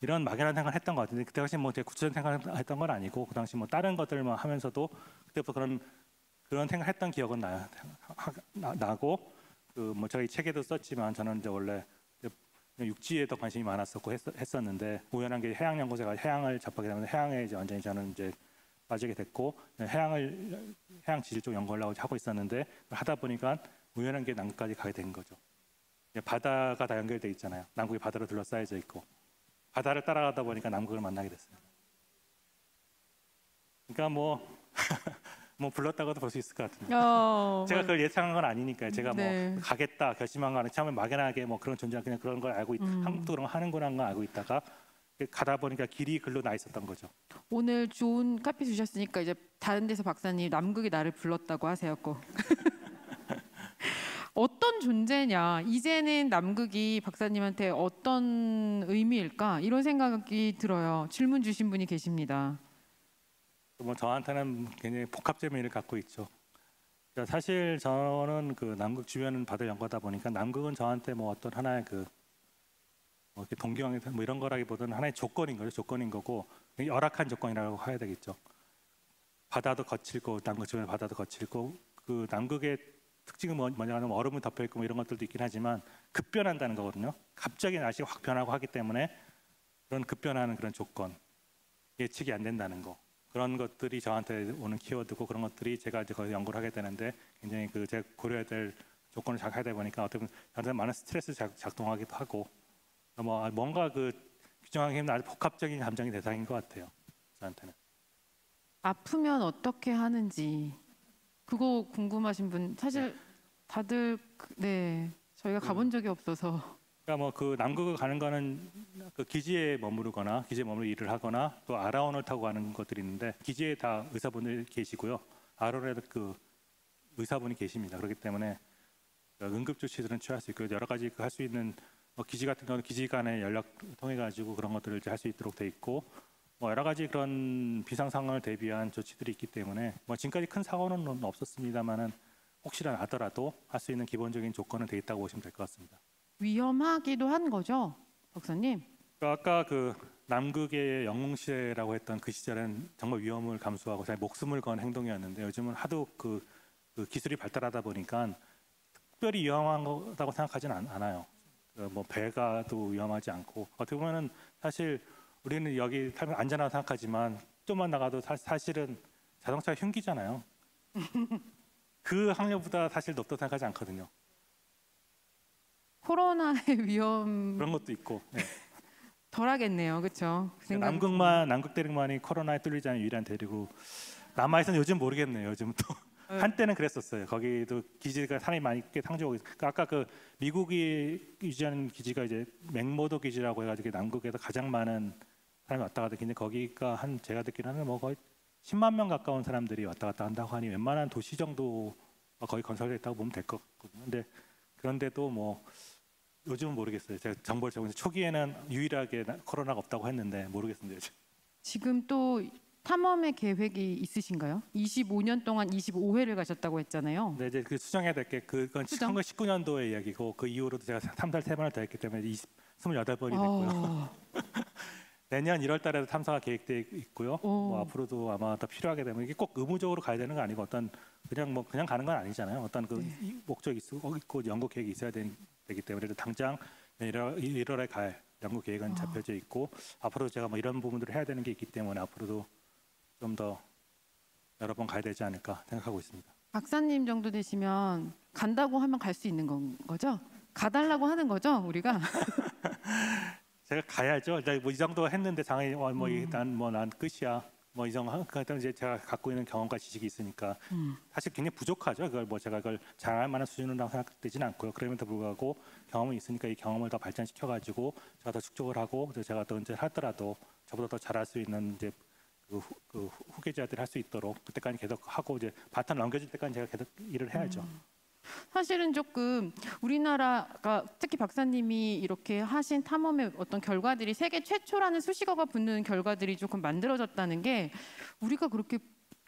이런 막연한 생각을 했던 것 같은데 그때 당시 뭐 제가 구체적인 생각을 했던 건 아니고 그 당시 뭐 다른 것들 뭐 하면서도 그때부터 그런 생각을 했던 기억은 나고 그 뭐 저희 책에도 썼지만 저는 이제 원래 육지에 더 관심이 많았었고 했었는데 우연한 게 해양연구소가 해양을 접하게 되면서 해양에 이제 완전히 저는 이제 빠지게 됐고 해양 지질 쪽 연구를 하고 있었는데 하다 보니까 우연한 게 남극까지 가게 된 거죠. 바다가 다 연결돼 있잖아요. 남극이 바다로 둘러싸여져 있고 바다를 따라가다 보니까 남극을 만나게 됐습니다. 그러니까 뭐 불렀다고도 볼 수 있을 것 같은데 제가 그걸 예상한 건 아니니까요. 제가 네. 뭐 가겠다 결심한 거는 처음에 막연하게 뭐 그런 존재 그냥 그런 걸 알고 한국도 그런 거 하는구나 하는 걸 알고 있다가 가다 보니까 길이 글로 나 있었던 거죠. 오늘 좋은 카피 주셨으니까 이제 다른 데서 박사님 남극이 나를 불렀다고 하세요. 꼭. 어떤 존재냐? 이제는 남극이 박사님한테 어떤 의미일까? 이런 생각이 들어요. 질문 주신 분이 계십니다. 뭐 저한테는 굉장히 복합적인 의미를 갖고 있죠. 그러니까 사실 저는 그 남극 주변은 바다 연구하다 보니까 남극은 저한테 뭐 어떤 하나의 뭐 이렇게 동경이 뭐 이런 거라기보다는 하나의 조건인 거죠. 조건인 거고 열악한 조건이라고 해야 되겠죠. 바다도 거칠고 남극 주변의 바다도 거칠고 그 남극의 특징은 뭐냐면 얼음이 덮여 있고 뭐 이런 것들도 있긴 하지만 급변한다는 거거든요. 갑자기 날씨가 확 변하고 하기 때문에 그런 급변하는 그런 조건 예측이 안 된다는 거. 그런 것들이 저한테 오는 키워드고 그런 것들이 제가 이제 거기서 연구를 하게 되는데 굉장히 제가 고려해야 될 조건을 잘 하다 보니까 어떻게 보면 저한테 많은 스트레스 작동하기도 하고 뭐 뭔가 규정하기에는 아주 복합적인 감정의 대상인 것 같아요. 저한테는. 아프면 어떻게 하는지 그거 궁금하신 분 사실 다들 네 저희가 가본 적이 없어서. 그러니까 뭐 그 남극을 가는 거는 그 기지에 머무르거나 기지에 머무르 일을 하거나 또 아라온을 타고 가는 것들이 있는데 기지에 다 의사분들 계시고요. 아라온에도 그 의사분이 계십니다. 그렇기 때문에 응급 조치들은 취할 수 있고 여러 가지 할 수 있는 기지 같은 경우는 기지 간의 연락 통해 가지고 그런 것들을 할 수 있도록 돼 있고 뭐 여러 가지 그런 비상 상황을 대비한 조치들이 있기 때문에 뭐 지금까지 큰 사고는 없었습니다만은 혹시나 하더라도 할 수 있는 기본적인 조건은 돼 있다고 보시면 될 것 같습니다. 위험하기도 한 거죠, 박사님? 아까 그 남극의 영웅시대라고 했던 그 시절은 정말 위험을 감수하고 목숨을 건 행동이었는데 요즘은 하도 그 기술이 발달하다 보니까 특별히 위험한 거라고 생각하지는 않아요. 뭐 배가도 위험하지 않고 어떻게 보면은 사실 우리는 여기 타면 안전하다고 생각하지만 좀만 나가도 사실은 자동차가 흉기잖아요. 그 확률보다 사실 높다고 생각하지 않거든요. 코로나의 위험 그런 것도 있고. 네. 덜하겠네요, 그렇죠? 남극 대륙만이 코로나에 뚫리지 않은 유일한 대륙으로 남아있어는 요즘 모르겠네요. 요즘 또 한때는 그랬었어요. 거기도 기지가 사람이 많이 꽤 상주하고 있어요. 그러니까 아까 그 미국이 유지하는 기지가 이제 맥모도 기지라고 해가지고 남극에서 가장 많은 사람이 왔다 갔다 하는데 거기가 한 제가 듣기로는 뭐 거의 10만 명 가까운 사람들이 왔다 갔다 한다고 하니 웬만한 도시 정도가 거의 건설됐다고 보면 될 것 같거든요. 근데 그런데도 뭐 요즘은 모르겠어요. 제가 정보를 적으면서 초기에는 유일하게 코로나가 없다고 했는데 모르겠습니다. 요즘. 지금 또 탐험의 계획이 있으신가요? 25년 동안 25회를 가셨다고 했잖아요. 네, 이제 그 수정해야 될 게 그건 수정? 1919년도의 이야기고 그 이후로도 제가 3살 3번을 더 했기 때문에 28번이 됐고요. 내년 1월 달에도 탐사가 계획되어 있고요. 뭐 앞으로도 아마 더 필요하게 되면 이게 꼭 의무적으로 가야 되는 거 아니고 어떤 그냥 가는 건 아니잖아요. 어떤 그 목적이 있고 연구 계획이 있어야 되기 때문에 당장 1월에 갈 연구 계획은 잡혀져 있고 앞으로 제가 뭐 이런 부분들을 해야 되는 게 있기 때문에 앞으로도 좀 더 여러 번 가야 되지 않을까 생각하고 있습니다. 박사님 정도 되시면 간다고 하면 갈 수 있는 거죠? 가달라고 하는 거죠, 우리가? 제가 가야죠. 뭐 이 정도 했는데 당연히 뭐 일단 뭐 난 끝이야. 뭐 이 정도 그다음 이제 제가 갖고 있는 경험과 지식이 있으니까 사실 굉장히 부족하죠. 그걸 뭐 제가 그걸 잘할 만한 수준으로 생각되지는 않고요. 그럼에도 불구하고 경험이 있으니까 이 경험을 더 발전시켜 가지고 제가 더 축적을 하고 제가 또 언제 하더라도 저보다 더 잘할 수 있는 이제 그 후계자들이 할 수 있도록 그때까지 계속 하고 이제 바ton 넘겨줄 때까지 제가 계속 일을 해야죠. 사실은 조금 우리나라가 특히 박사님이 이렇게 하신 탐험의 어떤 결과들이 세계 최초라는 수식어가 붙는 결과들이 조금 만들어졌다는 게 우리가 그렇게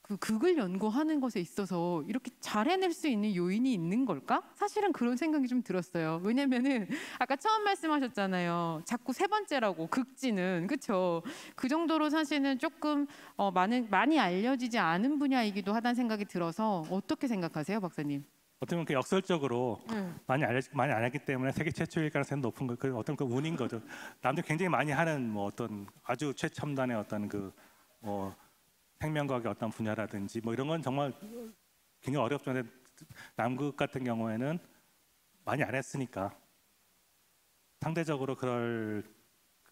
그 극을 연구하는 것에 있어서 이렇게 잘 해낼 수 있는 요인이 있는 걸까? 사실은 그런 생각이 좀 들었어요. 왜냐면은 아까 처음 말씀하셨잖아요. 자꾸 세 번째라고 극지는 그렇죠. 그 정도로 사실은 조금 많이 알려지지 않은 분야이기도 하다는 생각이 들어서 어떻게 생각하세요, 박사님? 어떻게 보면 그 역설적으로 많이 안 했기 때문에 세계 최초일 가능성이 높은 거, 그 어떤 그 운인 거죠. 남들 굉장히 많이 하는 뭐 어떤 아주 최첨단의 어떤 그 뭐 생명과학의 어떤 분야라든지 뭐 이런 건 정말 굉장히 어렵죠. 근데 남극 같은 경우에는 많이 안 했으니까 상대적으로 그럴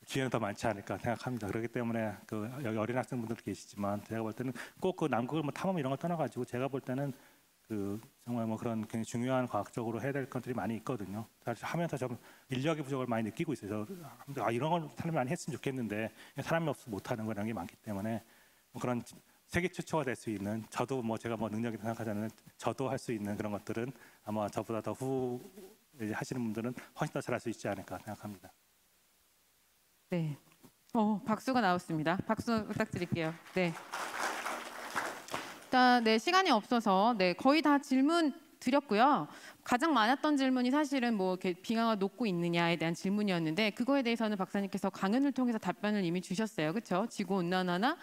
기회는 더 많지 않을까 생각합니다. 그렇기 때문에 그 여기 어린 학생분들도 계시지만 제가 볼 때는 꼭 그 남극을 뭐 탐험 이런 걸 떠나가지고 제가 볼 때는 그 정말 뭐 그런 굉장히 중요한 과학적으로 해야 될 것들이 많이 있거든요. 사실 하면서 좀 인력의 부족을 많이 느끼고 있어요. 이런 걸 사람이 많이 했으면 좋겠는데 사람이 없어서 못하는 거라는 게 많기 때문에 뭐 그런 세계 최초가 될 수 있는 저도 뭐 제가 뭐 능력이 생각하지 않는 저도 할 수 있는 그런 것들은 아마 저보다 더 하시는 분들은 훨씬 더 잘할 수 있지 않을까 생각합니다. 네. 박수가 나왔습니다. 박수 부탁드릴게요. 네. 일단 시간이 없어서 거의 다 질문 드렸고요. 가장 많았던 질문이 사실은 뭐 이렇게 빙하가 녹고 있느냐에 대한 질문이었는데 그거에 대해서는 박사님께서 강연을 통해서 답변을 이미 주셨어요. 그렇죠? 지구 온난화나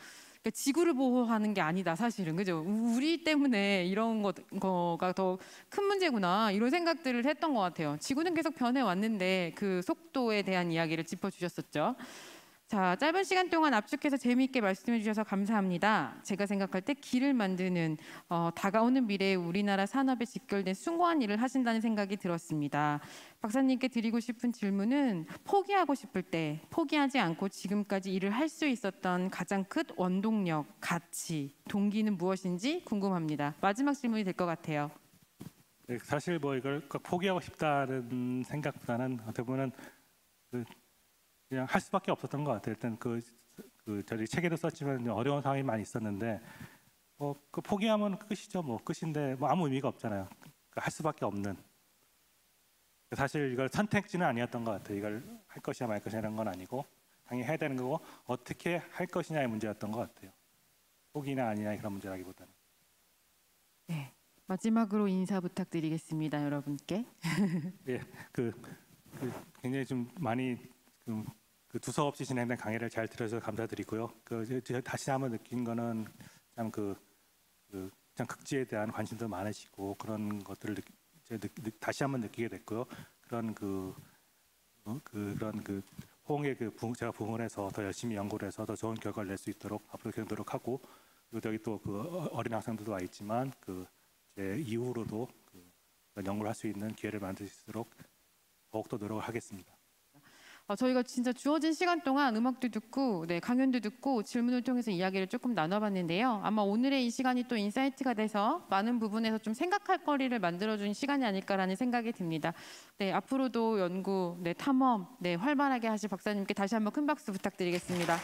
그러니까 지구를 보호하는 게 아니다 사실은 그죠? 우리 때문에 이런 거가 더 큰 문제구나 이런 생각들을 했던 것 같아요. 지구는 계속 변해 왔는데 그 속도에 대한 이야기를 짚어주셨었죠. 자, 짧은 시간 동안 압축해서 재미있게 말씀해 주셔서 감사합니다. 제가 생각할 때 길을 만드는 다가오는 미래에 우리나라 산업에 직결된 숭고한 일을 하신다는 생각이 들었습니다. 박사님께 드리고 싶은 질문은 포기하고 싶을 때 포기하지 않고 지금까지 일을 할 수 있었던 가장 큰 원동력, 가치, 동기는 무엇인지 궁금합니다. 마지막 질문이 될 것 같아요. 네, 사실 뭐 이걸 포기하고 싶다는 생각보다는 어떻게 보면 그냥 할 수밖에 없었던 것 같아요. 일단 저희 책에도 썼지만 어려운 상황이 많이 있었는데 그 포기하면 끝이죠. 뭐 끝인데 뭐 아무 의미가 없잖아요. 할 수밖에 없는. 사실 이걸 선택지는 아니었던 것 같아요. 이걸 할 것이냐 말 것이냐 이런 건 아니고 당연히 해야 되는 거고 어떻게 할 것이냐의 문제였던 것 같아요. 포기나 아니냐 그런 문제라기보다는. 네, 마지막으로 인사 부탁드리겠습니다, 여러분께. 예, 굉장히 좀 많이 그 두서없이 진행된 강의를 잘 들어주셔서 감사드리고요. 제가 다시 한번 느낀 거는 참 참 극지에 대한 관심도 많으시고 그런 것들을 다시 한번 느끼게 됐고요. 그런 호응에 제가 부응을 해서 더 열심히 연구를 해서 더 좋은 결과를 낼 수 있도록 앞으로 계속 노력하고 그리고 여기 또 어린 학생들도 와 있지만 제 이후로도 연구를 할 수 있는 기회를 만들 수 있도록 더욱더 노력을 하겠습니다. 저희가 진짜 주어진 시간 동안 음악도 듣고 강연도 듣고 질문을 통해서 이야기를 조금 나눠봤는데요. 아마 오늘의 이 시간이 또 인사이트가 돼서 많은 부분에서 좀 생각할 거리를 만들어준 시간이 아닐까라는 생각이 듭니다. 앞으로도 연구, 탐험 활발하게 하실 박사님께 다시 한번 큰 박수 부탁드리겠습니다.